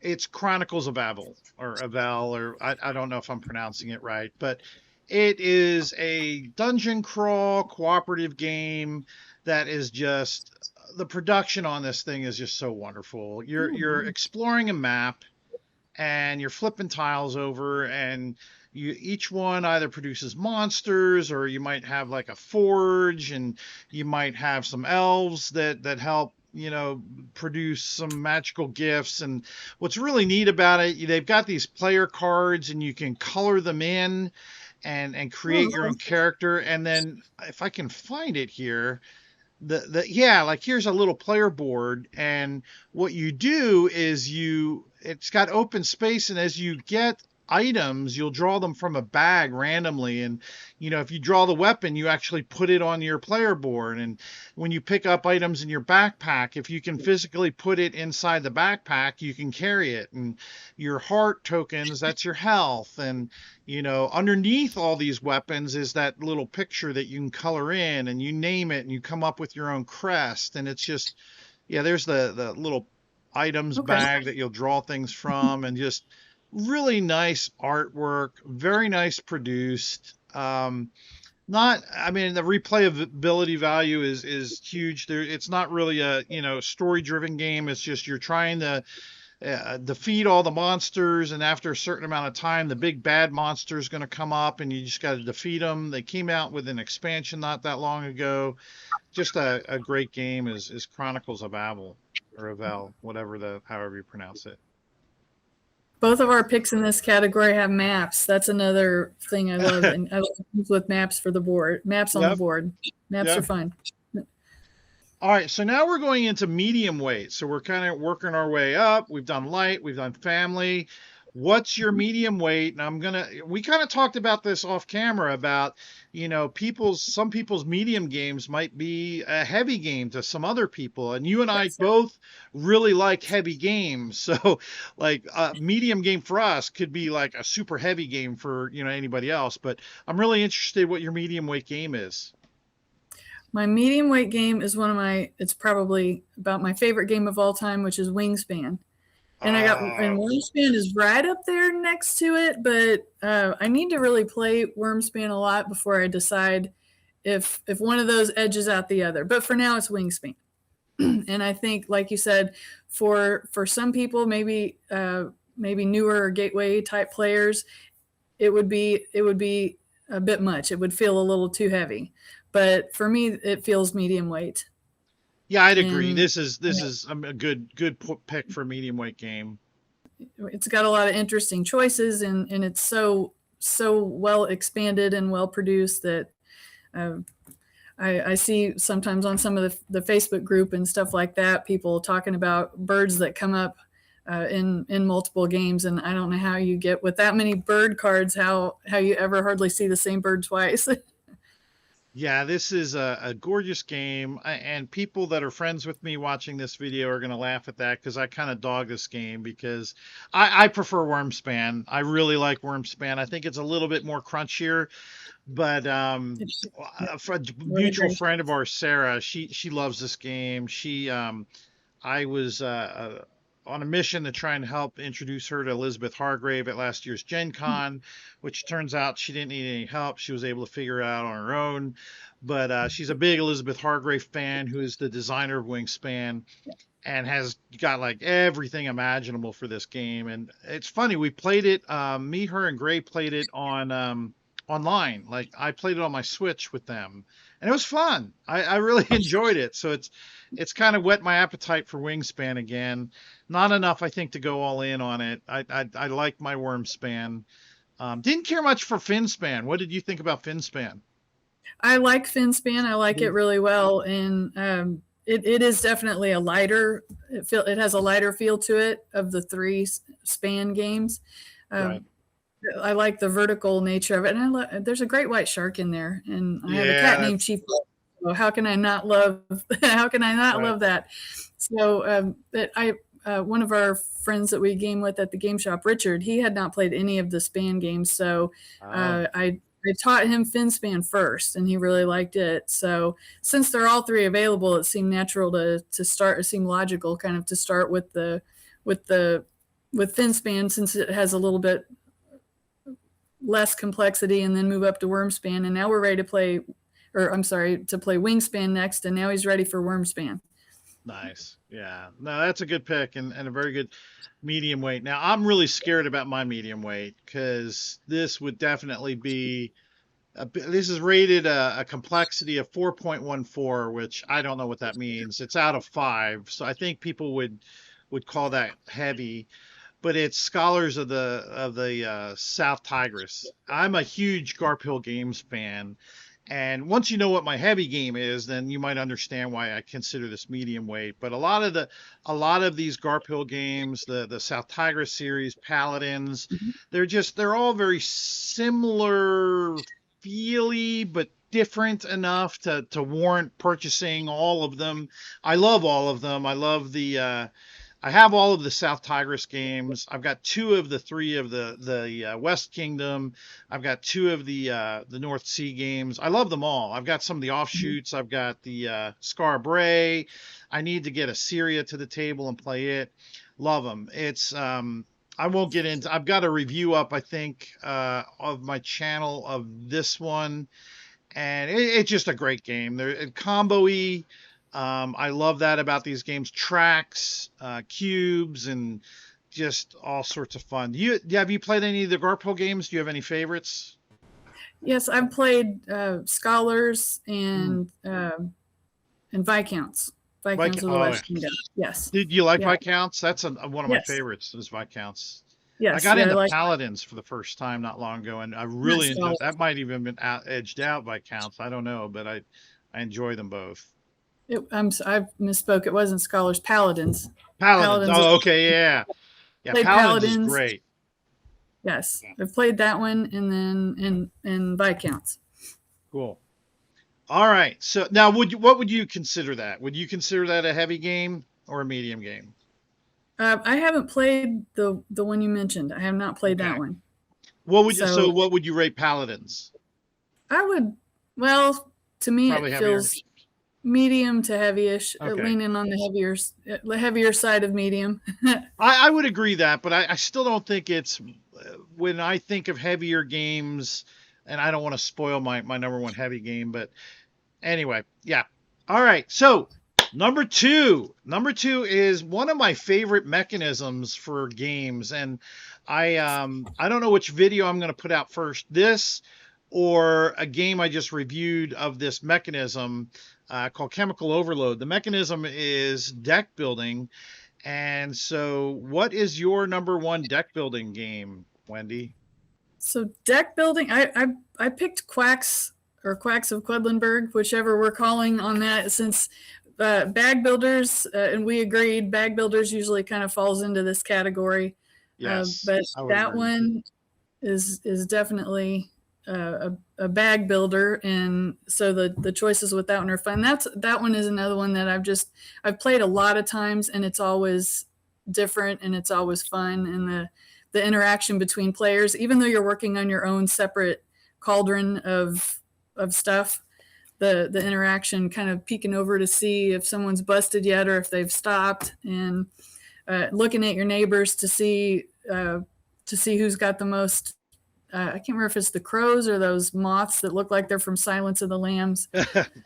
it's Chronicles of Abel or Avel or I don't know if I'm pronouncing it right, but it is a dungeon crawl cooperative game that is just the production on this thing is just so wonderful. You're exploring a map and you're flipping tiles over and each one either produces monsters or you might have like a forge and you might have some elves that help produce some magical gifts. And what's really neat about it, they've got these player cards and you can color them in and create your Oh, own character. And then if I can find it here, the yeah, like here's a little player board, and what you do is it's got open space, and as you get items you'll draw them from a bag randomly, and if you draw the weapon you actually put it on your player board, and when you pick up items in your backpack, if you can physically put it inside the backpack you can carry it, and your heart tokens, that's your health, and underneath all these weapons is that little picture that you can color in, and you name it, and you come up with your own crest, and it's just, yeah, there's the little items okay. bag that you'll draw things from, and just really nice artwork, very nice produced. Not, I mean, the replayability value is huge. It's not really a story driven game. It's just you're trying to defeat all the monsters, and after a certain amount of time, the big bad monster is going to come up, and you just got to defeat them. They came out with an expansion not that long ago. Just a great game is Chronicles of Abel or Avel, however you pronounce it. Both of our picks in this category have maps. That's another thing I love, and I love games with maps for the board. Maps on the Yep. board. Maps are Yep. fun. All right, so now we're going into medium weight. So we're kind of working our way up. We've done light, we've done family. What's your medium weight? And we kind of talked about this off camera about, some people's medium games might be a heavy game to some other people. And you and I Yes. both really like heavy games. So like a medium game for us could be like a super heavy game for, anybody else. But I'm really interested what your medium weight game is. My medium weight game is it's probably about my favorite game of all time, which is Wingspan. And Uh, Wormspan is right up there next to it, but I need to really play Wormspan a lot before I decide if one of those edges out the other. But for now, it's Wingspan. And I think, like you said, for some people, maybe newer gateway type players, it would be a bit much. It would feel a little too heavy. But for me, it feels medium weight. Yeah, I'd agree. And This is a good pick for a medium weight game. it's got a lot of interesting choices, and it's so well expanded and well produced that uh, I see sometimes on some of the Facebook group and stuff like that, people talking about birds that come up in multiple games, and I don't know how you get with that many bird cards, how you ever hardly see the same bird twice. Yeah, this is a gorgeous game, and people that are friends with me watching this video are going to laugh at that because I kind of dog this game because I prefer Wormspan. I really like Wormspan. I think it's a little bit more crunchier, but a Really mutual great. friend of ours, Sarah, she loves this game. I was on a mission to try and help introduce her to Elizabeth Hargrave at last year's Gen Con, which turns out she didn't need any help. She was able to figure it out on her own. But she's a big Elizabeth Hargrave fan who is the designer of Wingspan and has got like everything imaginable for this game. And it's funny, we played it, me, her, and Gray played it on online. Like I played it on my Switch with them, and it was fun. I really enjoyed it. So it's kind of whet my appetite for Wingspan again. Not enough, I think, to go all in on it. I like my Wormspan. Didn't care much for Finspan. What did you think about Finspan? I like Finspan. I like it really well, and it is definitely a lighter. It has a lighter feel to it of the three span games. Right. Um, I like the vertical nature of it, and there's a great white shark in there, and I have a Yeah, cat named that's Chief. So how can I not love? How can I not right. love that? So that I one of our friends that we game with at the game shop, Richard, he had not played any of the span games, so Oh, I taught him Finspan first, and he really liked it. So since they're all three available, it seemed natural to start. It seemed logical, kind of, to start with the with Finspan since it has a little bit less complexity, and then move up to Wormspan. And now we're ready to play, or I'm sorry, to play Wingspan next. And now he's ready for Wormspan. nice. Yeah. No, that's a good pick and a very good medium weight. Now, I'm really scared about my medium weight because this would definitely be this is rated a complexity of 4.14, which I don't know what that means. It's out of 5, so I think people would call that heavy. But it's Scholars of the South Tigris. I'm a huge Garp Hill Games fan, and once you know what my heavy game is, then you might understand why I consider this medium weight. But a lot of these Garp Hill games, the South Tigris series, Paladins, they're all very similar feely, but different enough to warrant purchasing all of them. I love all of them. I have all of the South Tigris games. I've got 2 of the 3 of the West Kingdom. I've got 2 of the North Sea games. I love them all. I've got some of the offshoots. I've got the Scar Bray. I need to get Assyria to the table and play it. Love them. It's I won't get into. I've got a review up, I think, of my channel of this one, and it's just a great game. They're combo-y. I love that about these games. Tracks, cubes, and just all sorts of fun. Have you played any of the Garphill games? Do you have any favorites? Yes, I've played Scholars Mm. and Viscounts. Like, Viscounts of the oh, yeah. West Kingdom. Yes. Did you like Yeah. Viscounts? That's one of my Yes. favorites. Is Viscounts. I Yes. got Yeah. I into like Paladins for the first time not long ago, and I not really enjoyed. Scholars. That might even been edged out by counts. I don't know, but I enjoy them both. I misspoke. It wasn't Scholars. Paladins. Paladins. Paladins. Oh, okay, yeah, yeah. Played Paladins is Paladins. great. Yes, I've played that one, and then in Viscounts. Cool. All right. So now, what would you consider that? Would you consider that a heavy game or a medium game? I haven't played the one you mentioned. I have not played that Okay. one. So So what would you rate Paladins? I would. Well, to me, Probably it heavier. feels medium to heavyish, Okay. leaning on the heavier side of medium. I would agree that, but I still don't think it's when I think of heavier games, and I don't want to spoil my number one heavy game, but anyway, yeah. All right. So Number two is one of my favorite mechanisms for games, and I don't know which video I'm going to put out first. This or a game I just reviewed of this mechanism called Chemical Overload. The mechanism is deck building, and so what is your number one deck building game, Wendy? So deck building, I picked Quacks or Quacks of Quedlinburg, whichever we're calling on that, since bag builders, and we agreed, bag builders usually kind of falls into this category. Yes, But I would that agree. one is definitely a bag builder, and so the choices with that one are fun. That one is another one that I've played a lot of times, and it's always different and it's always fun, and the interaction between players, even though you're working on your own separate cauldron of stuff, the interaction, kind of peeking over to see if someone's busted yet or if they've stopped, and looking at your neighbors to see who's got the most. I can't remember if it's the crows or those moths that look like they're from Silence of the Lambs.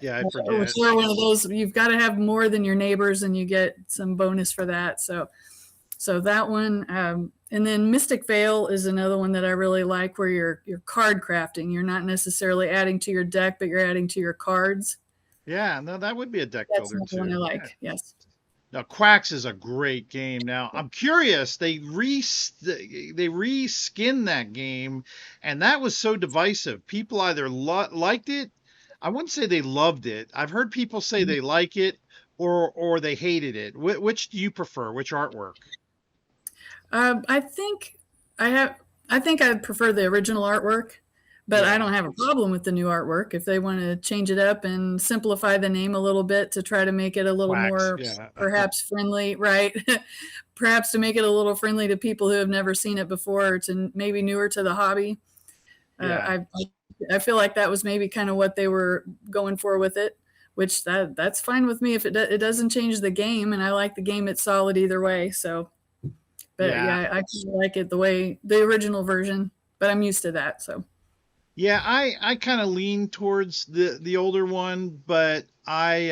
Yeah, I Which forget. are one of those. You've got to have more than your neighbors, and you get some bonus for that. So that one, and then Mystic Veil is another one that I really like, where you're card crafting. You're not necessarily adding to your deck, but you're adding to your cards. Yeah, no, that would be a deck That's builder another one I too. Yeah. like. Yes. Now, Quacks is a great game. Now, I'm curious. They reskin that game, and that was so divisive. People either liked it. I wouldn't say they loved it. I've heard people say they like it or they hated it. Which do you prefer? Which artwork? I think I have. I think I prefer the original artwork, but I Yeah, don't have a problem with the new artwork if they want to change it up and simplify the name a little bit to try to make it a little Quacks. more Yeah, perhaps friendly, right? Perhaps to make it a little friendly to people who have never seen it before, or to maybe newer to the hobby. yeah. I feel like that was maybe kind of what they were going for with it, which that's fine with me if it doesn't change the game, and I like the game. It's solid either way. So, but Yeah, yeah, I kind of like it the way the original version, but I'm used to that. So yeah. I kind of lean towards the older one, but I've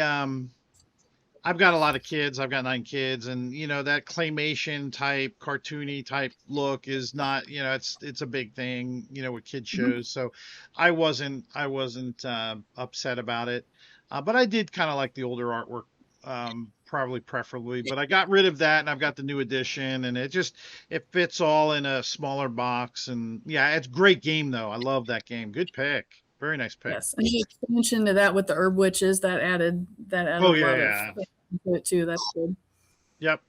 got a lot of kids. I've got 9 kids, and that claymation type, cartoony type look is not, it's a big thing, with kid mhm. shows. So I wasn't upset about it, but I did kind of like the older artwork, probably preferably. But I got rid of that, and I've got the new edition, and it fits all in a smaller box. And yeah, it's a great game though. I love that game. Good pick. Very nice pick. Yes, and the expansion to that with the herb witches that added Oh a yeah, lot of yeah. to it too. That's good. Yep.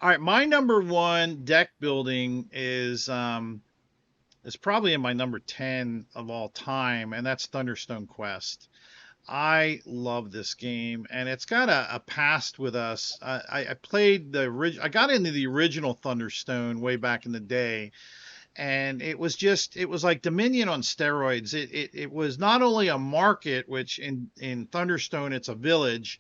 All right, my number one deck building is probably in my number 10 of all time, and that's Thunderstone Quest. I love this game, and it's got a past with us. I played I got into the original Thunderstone way back in the day, and it was like Dominion on steroids. It was not only a market, which in Thunderstone it's a village,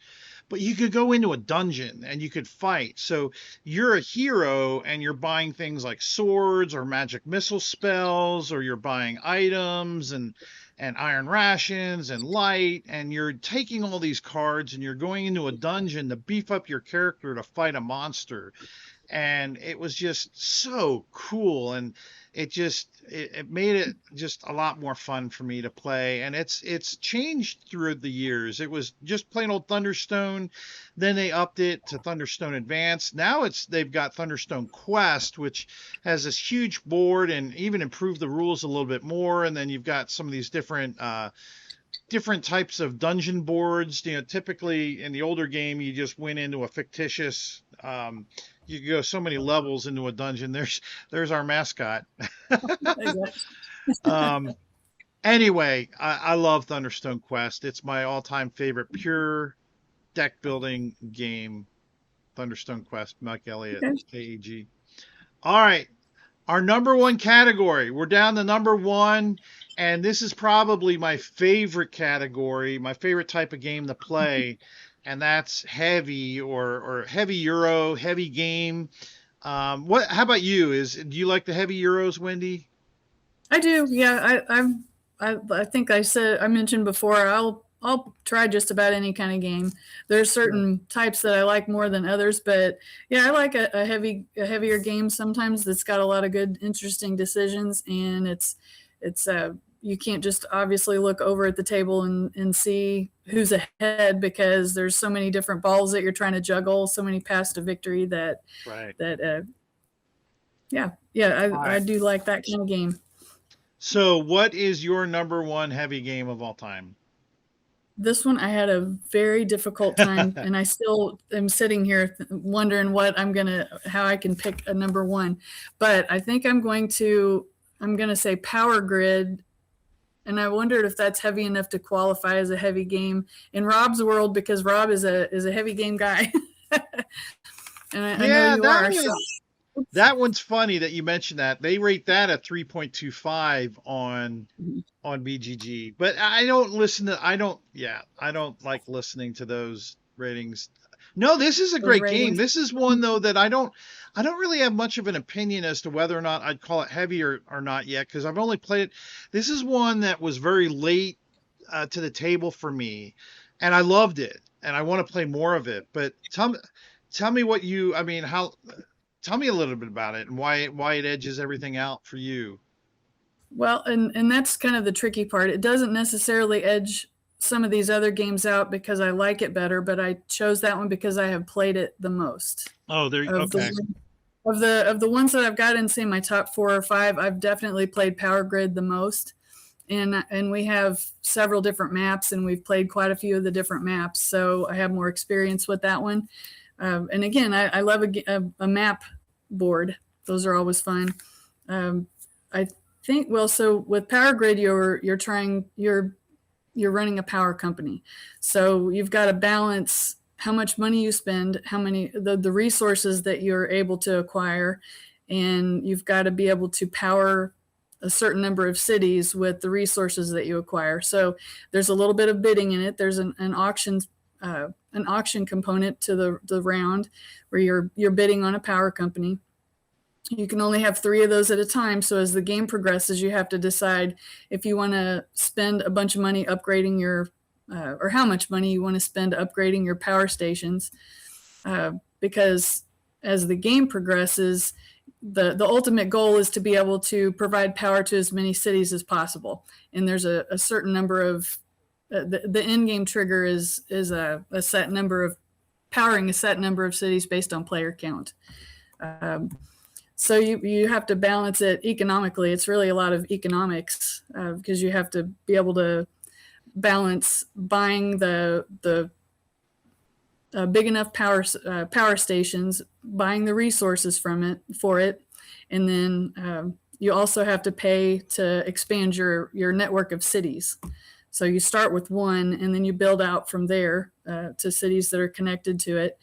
but you could go into a dungeon and you could fight. So you're a hero and you're buying things like swords or magic missile spells, or you're buying items and iron rations and light, and you're taking all these cards and you're going into a dungeon to beef up your character to fight a monster. And it was just so cool, and it made it just a lot more fun for me to play. And it's changed through the years. It was just plain old Thunderstone, then they upped it to Thunderstone Advanced. Now they've got Thunderstone Quest, which has this huge board and even improved the rules a little bit more. And then you've got some of these different types of dungeon boards. Typically in the older game, you just went into a fictitious. You could go so many levels into a dungeon. There's our mascot. um, anyway, I love Thunderstone Quest. It's my all-time favorite pure deck building game. Thunderstone Quest, Mike Elliott, Okay. KEG. All right, our number one category. We're down to number one, and this is probably my favorite category, my favorite type of game to play, and that's heavy or heavy Euro, heavy game. What? How about you? Do you like the heavy Euros, Wendy? I do. Yeah, I think I mentioned before. I'll I'll try just about any kind of game. There's certain types that I like more than others, but yeah, I like a heavier game sometimes that's got a lot of good, interesting decisions, and it's you can't just obviously look over at the table and see who's ahead because there's so many different balls that you're trying to juggle, so many paths to victory Right. that yeah, All I right. do like that kind of game. So, what is your number one heavy game of all time? This one I had a very difficult time, and I still am sitting here wondering how I can pick a number one. But I think I'm gonna say Power Grid, and I wondered if that's heavy enough to qualify as a heavy game in Rob's world because Rob is a heavy game guy, and I know Yeah, you are. So that one's funny that you mentioned that. They rate that at 3.25 on BGG. But I don't like listening to those ratings. No, this is a those great game. ratings. This is one though that I don't really have much of an opinion as to whether or not I'd call it heavy or not yet because I've only played it. This is one that was very late to the table for me, and I loved it, and I want to play more of it. But tell me what you, I mean, how, tell me a little bit about it and why it edges everything out for you. Well, and that's kind of the tricky part. It doesn't necessarily edge some of these other games out because I like it better, but I chose that one because I have played it the most. Oh, there. Of Okay. the ones that I've got in say my top 4 or 5, I've definitely played Power Grid the most. And we have several different maps, and we've played quite a few of the different maps, so I have more experience with that one. And again, I love a map board; those are always fun. I think well, so with Power Grid, you're running a power company, so you've got to balance how much money you spend, how many the resources that you're able to acquire, and you've got to be able to power a certain number of cities with the resources that you acquire. So there's a little bit of bidding in it. There's an auction component to the round where you're bidding on a power company. You can only have 3 of those at a time. So as the game progresses, you have to decide if you want to spend a bunch of money upgrading or how much money you want to spend upgrading your power stations. Because as the game progresses, the ultimate goal is to be able to provide power to as many cities as possible. And there's a certain number of the end game trigger is a set number of powering a set number of cities based on player count. So you have to balance it economically. It's really a lot of economics because you have to be able to balance buying the big enough power stations, buying the resources for it, and then you also have to pay to expand your network of cities. So you start with one, and then you build out from there to cities that are connected to it.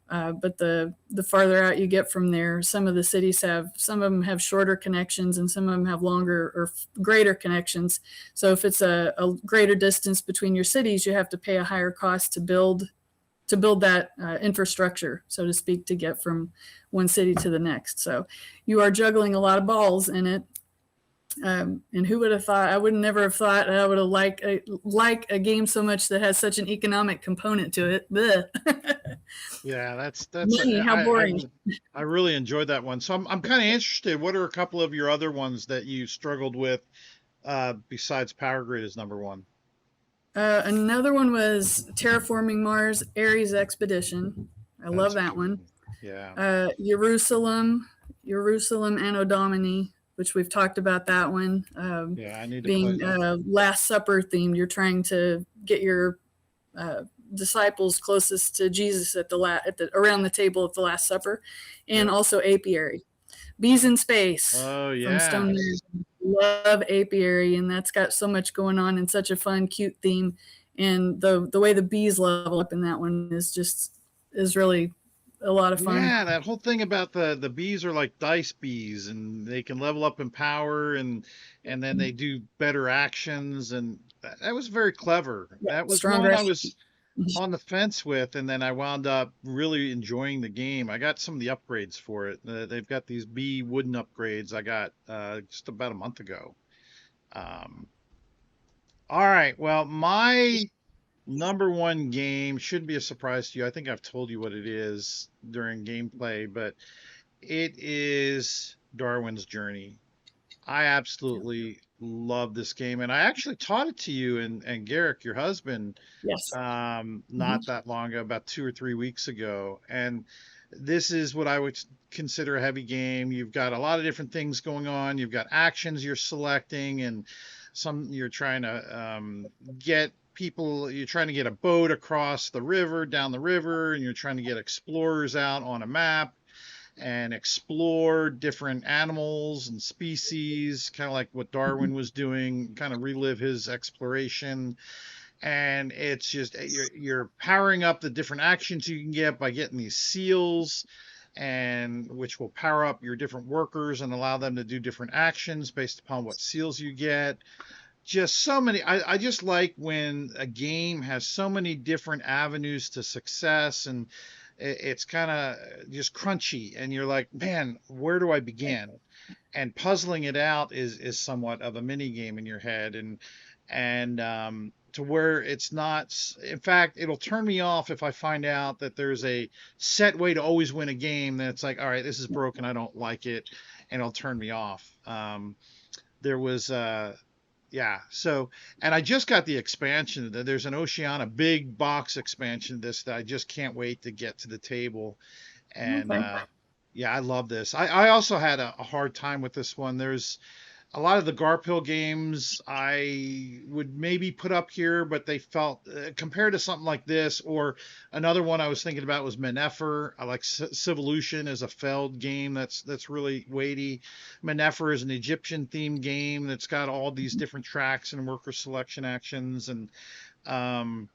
But the farther out you get from there, some of them have shorter connections, and some of them have longer or greater connections. So if it's a greater distance between your cities, you have to pay a higher cost to build that infrastructure, so to speak, to get from one city to the next. So you are juggling a lot of balls in it. And who would have thought? I would never have thought I would have like a game so much that has such an economic component to it. Yeah, that's Money, how boring. I really enjoyed that one. So I'm kind of interested. What are a couple of your other ones that you struggled with besides Power Grid is number one? Another one was Terraforming Mars Ares Expedition. I love That's a that good one. one. Yeah. Jerusalem Anno Domini, which we've talked about that one. Yeah, I need to play Being that. Last Supper themed, you're trying to get your disciples closest to Jesus around the table at the Last Supper, and Yep. also Apiary. Bees in Space Oh from yeah. Stone Mountain. Love Apiary, and that's got so much going on and such a fun, cute theme. And the way the bees level up in that one is really a lot of fun. Yeah, that whole thing about the bees are like dice bees and they can level up in power and then they do better actions and that was very clever. Yeah, That was stronger. one I was on the fence with and then I wound up really enjoying the game. I got some of the upgrades for it. They've got these bee wooden upgrades I got just about a month ago. Um, all right. Well, number one game shouldn't be a surprise to you. I think I've told you what it is during gameplay, but it is Darwin's Journey. I absolutely love this game, and I actually taught it to you and Garrick, your husband, Yes. Hmm. not that long ago, about 2 or 3 weeks ago. And this is what I would consider a heavy game. You've got a lot of different things going on. You've got actions you're selecting, and some you're trying to get people. You're trying to get a boat across the river, down the river, and you're trying to get explorers out on a map and explore different animals and species, kind of like what Darwin was doing, kind of relive his exploration. And it's just you're powering up the different actions you can get by getting these seals, and which will power up your different workers and allow them to do different actions based upon what seals you get. Just so many. I just like when a game has so many different avenues to success, and it's kind of just crunchy, and you're like, man, where do I begin? And puzzling it out is somewhat of a mini game in your head, and to where it's not. In fact, it'll turn me off if I find out that there's a set way to always win a game. Then it's like, all right, this is broken. I don't like it, and it'll turn me off. There was yeah. So, and I just got the expansion. There's an Oceania big box expansion of this that I just can't wait to get to the table. And Okay. yeah, I love this. I also had a hard time with this one. There's a lot of the Garphill games I would maybe put up here, but they felt compared to something like this, or another one I was thinking about was Menefer. I like Civolution as a Feld game that's really weighty. Menefer is an Egyptian themed game that's got all these different tracks and worker selection actions, and um,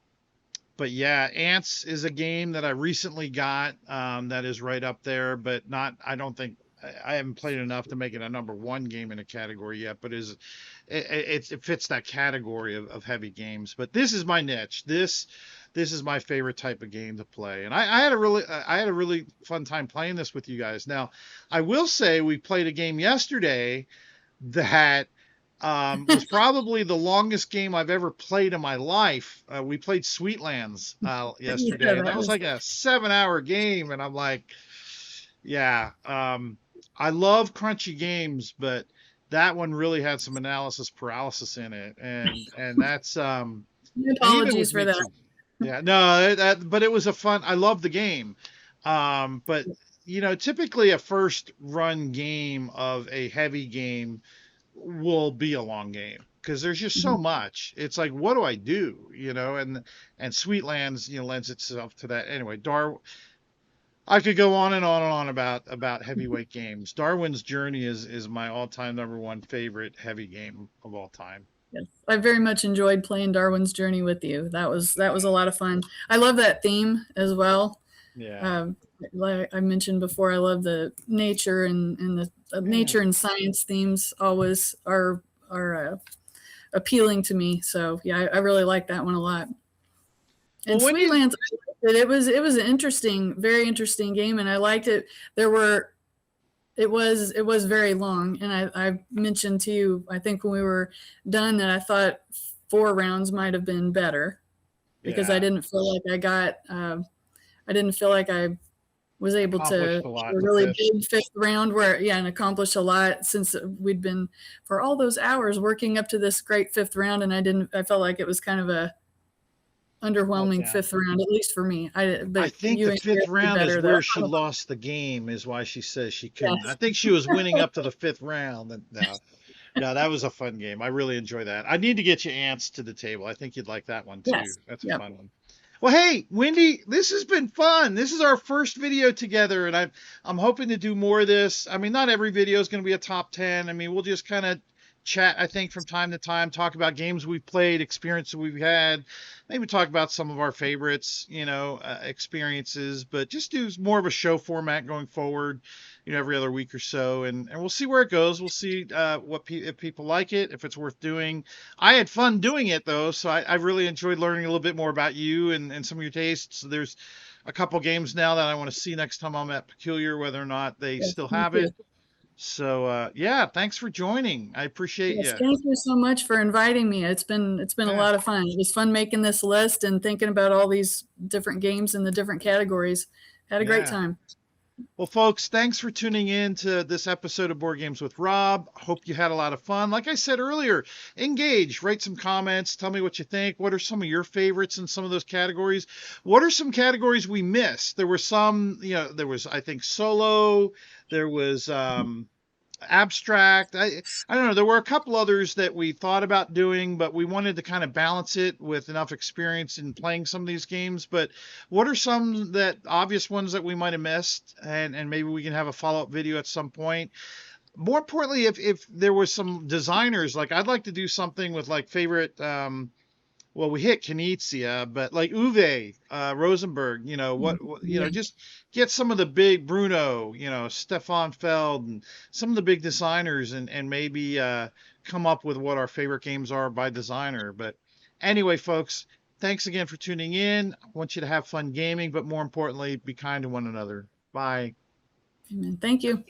but yeah, Ants is a game that I recently got that is right up there, but not. I don't think I haven't played enough to make it a number one game in a category yet. But it fits that category of heavy games. But this is my niche. This is my favorite type of game to play, and I had a really fun time playing this with you guys. Now, I will say we played a game yesterday that was probably the longest game I've ever played in my life. We played Sweetlands Yeah, yesterday, and that that was was. like a 7 hour game. And I'm like, yeah, I love crunchy games, but that one really had some analysis paralysis in it, and that's and even Apologies with for me that. too. Yeah, no, but it was a fun. I love the game, but typically a first run game of a heavy game will be a long game because there's just so Mhm. much. It's like, what do I do? And Sweetlands, lends itself to that. Anyway, I could go on and on and on about heavyweight games. Darwin's Journey is my all-time number one favorite heavy game of all time. Yes. I very much enjoyed playing Darwin's Journey with you. That was a lot of fun. I love that theme as well. Yeah. Um, like I mentioned before, I love the nature and the Yeah. nature and science themes always are appealing to me. So yeah, I really like that one a lot. Well, And when you Sweetlands, it was an interesting, very interesting game, and I liked it. There were it was very long, and I mentioned to you, I think when we were done, that I thought 4 rounds might have been better because yeah, I didn't feel like I was able to accomplished a lot a in the really fifth. big fifth round where and accomplish a lot since we'd been for all those hours working up to this great fifth round, and I felt like it was kind of a underwhelming Yeah. fifth round, at least for me. I But think you the and fifth Garrett did round is better though. where she lost the game, is why she says she couldn't. I Yes, think she was winning up to the fifth round. And no, no, that was a fun game. I really enjoy that. I need to get you Ants to the table. I think you'd like that one too. yes, That's a yep, fun one. Well, hey, Wendy, this has been fun. This is our first video together, and I'm hoping to do more of this. I mean, not every video is going to be a top 10. I mean, we'll just kind of chat, I think, from time to time, talk about games we've played, experiences we've had, maybe talk about some of our favorites, experiences, but just do more of a show format going forward, every other week or so, and we'll see where it goes. We'll see if people like it, if it's worth doing. I had fun doing it though, so I really enjoyed learning a little bit more about you and some of your tastes. There's a couple games now that I want to see next time I'm at Peculiar, whether or not they yes, still me have too. it. So yeah, thanks for joining. I appreciate Yes, you. thank you so much for inviting me. It's been a Yeah, lot of fun. It was fun making this list and thinking about all these different games and the different categories. Had a great yeah. time. Well, folks, thanks for tuning in to this episode of Board Games with Rob. Hope you had a lot of fun. Like I said earlier, engage, write some comments, tell me what you think. What are some of your favorites in some of those categories? What are some categories we missed? There were some, there was, I think, solo, there was abstract. I don't know. There were a couple others that we thought about doing, but we wanted to kind of balance it with enough experience in playing some of these games. But what are some that obvious ones that we might have missed, and maybe we can have a follow up video at some point. More importantly, if there was some designers, like I'd like to do something with like favorite well, we hit Knizia, but like Uwe, Rosenberg, Yeah. just get some of the big Bruno, Stefan Feld, and some of the big designers, and maybe come up with what our favorite games are by designer. But anyway, folks, thanks again for tuning in. I want you to have fun gaming, but more importantly, be kind to one another. Bye. Amen. Thank you.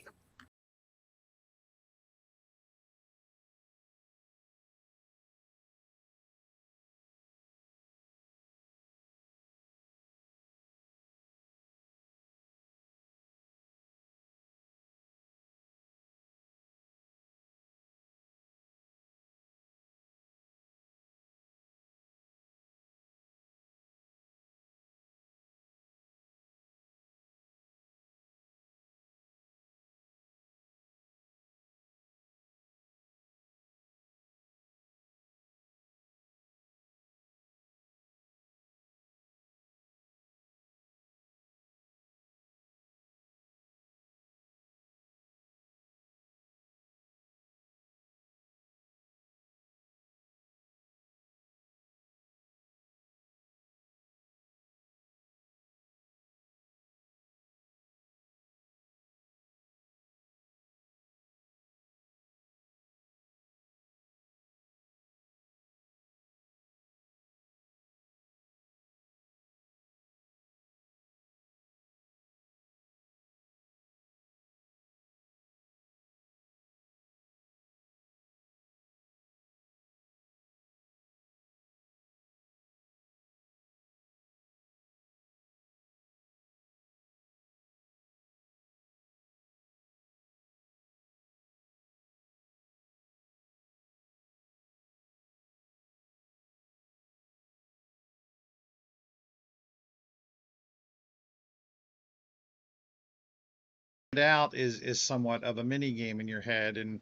Out is somewhat of a mini game in your head, and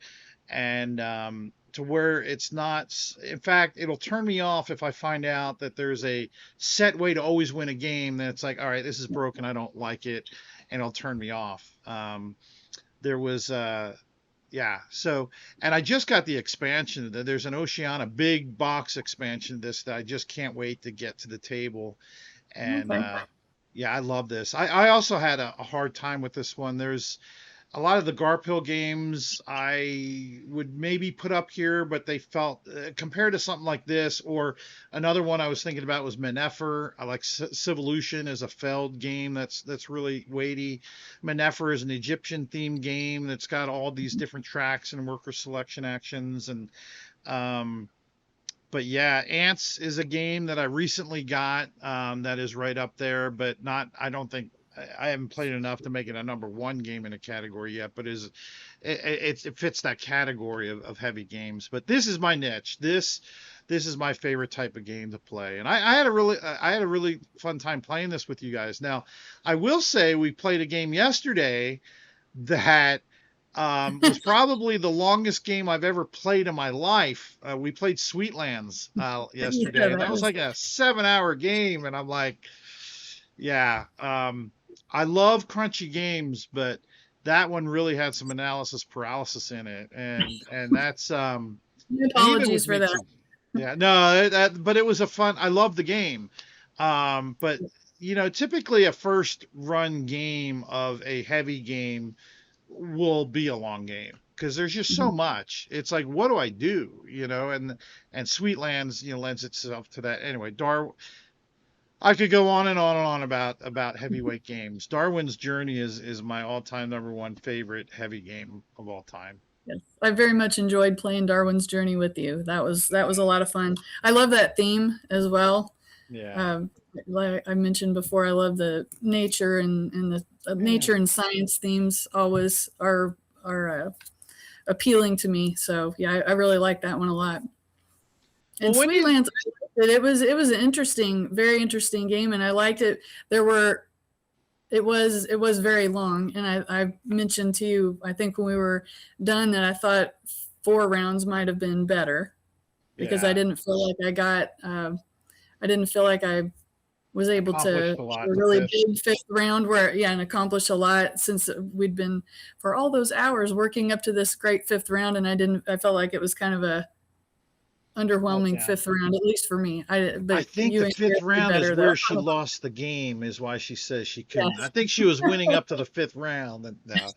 to where it's not. In fact, it'll turn me off if I find out that there's a set way to always win a game. Then it's like, all right, this is broken. I don't like it, and it'll turn me off. There was yeah. So, and I just got the expansion. There's an Oceana big box expansion of this that I just can't wait to get to the table. And Okay. yeah, I love this. I also had a hard time with this one. There's a lot of the Garphill games I would maybe put up here, but they felt compared to something like this, or another one I was thinking about was Menefer. I like Civolution as a Feld game that's really weighty. Menefer is an Egyptian themed game that's got all these different tracks and worker selection actions, and um, but yeah, Ants is a game that I recently got that is right up there, but not. I don't think I haven't played enough to make it a number one game in a category yet. But it fits that category of heavy games. But this is my niche. This is my favorite type of game to play, and I had a really fun time playing this with you guys. Now, I will say we played a game yesterday that was probably the longest game I've ever played in my life. We played Sweetlands Yeah, yesterday, and that that was was like a 7 hour game. And I'm like, yeah, I love crunchy games, but that one really had some analysis paralysis in it, and that's my and even apologies with for me that. too. Yeah, no, but it was a fun. I love the game, but typically a first run game of a heavy game will be a long game because there's just so Mhm. much. It's like, what do I do? And Sweetlands, lends itself to that. Anyway, I could go on and on and on about heavyweight games. Darwin's Journey is my all-time number one favorite heavy game of all time. Yes, I very much enjoyed playing Darwin's Journey with you. That was a lot of fun. I love that theme as well. Yeah. Um, like I mentioned before, I love the nature and the Yeah. nature and science themes always are appealing to me. So yeah, I really like that one a lot. Well, And when you Sweetlands, it was an interesting, very interesting game, and I liked it. There were it was very long, and I mentioned to you, I think when we were done, that I thought 4 rounds might have been better because yeah, I didn't feel like I was able to accomplished a lot do in a the really fifth. big fifth round where, yeah, and accomplish a lot since we'd been for all those hours working up to this great fifth round, and I felt like it was kind of a Well, underwhelming yeah. fifth round, at least for me. I But think you the and fifth did round is better though. where she lost the game, is why she says she couldn't. I Yes, think she was winning up to the fifth round. And no,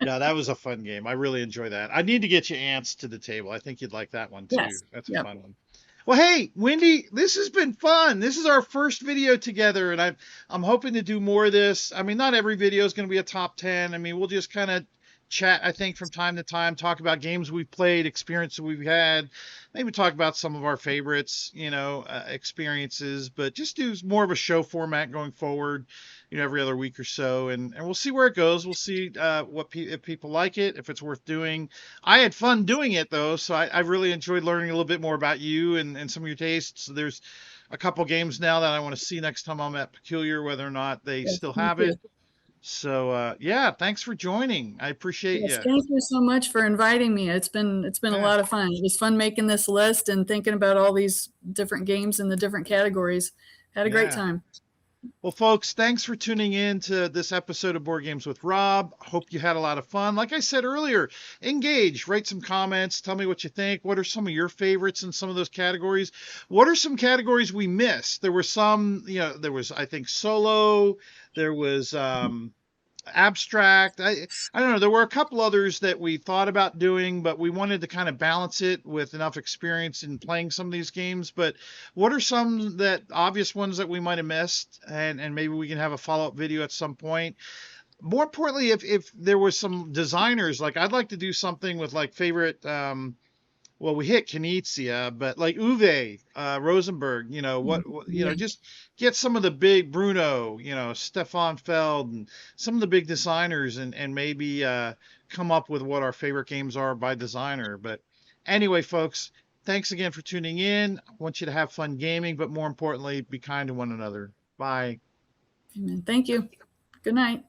no, that was a fun game. I really enjoy that. I need to get you ants to the table. I think you'd like that one too. yes, That's a yep. fun one. Well, hey, Wendy, this has been fun. This is our first video together, and I'm hoping to do more of this. I mean, not every video is going to be a top 10. I mean, we'll just kind of chat, I think, from time to time, talk about games we've played, experiences we've had, maybe talk about some of our favorites, experiences, but just do more of a show format going forward, every other week or so, and we'll see where it goes. We'll see if people like it, if it's worth doing. I had fun doing it though, so I really enjoyed learning a little bit more about you and some of your tastes. There's a couple games now that I want to see next time I'm at Peculiar, whether or not they Yes, still me have too. it. So yeah, thanks for joining. I appreciate Yes, you. thank you so much for inviting me. It's been a Yeah, lot of fun. It was fun making this list and thinking about all these different games in the different categories. Had a great yeah. time. Well, folks, thanks for tuning in to this episode of Board Games with Rob. Hope you had a lot of fun. Like I said earlier, engage, write some comments, tell me what you think. What are some of your favorites in some of those categories? What are some categories we missed? There were some, there was, I think, solo, there was abstract. I don't know. There were a couple others that we thought about doing, but we wanted to kind of balance it with enough experience in playing some of these games. But what are some that obvious ones that we might have missed, and maybe we can have a follow-up video at some point. More importantly, if there was some designers, like I'd like to do something with like favorite well, we hit Knizia, but like Uwe, Rosenberg, Yeah. just get some of the big Bruno, Stefan Feld, and some of the big designers, and maybe come up with what our favorite games are by designer. But anyway, folks, thanks again for tuning in. I want you to have fun gaming, but more importantly, be kind to one another. Bye. Amen. Thank you. Good night.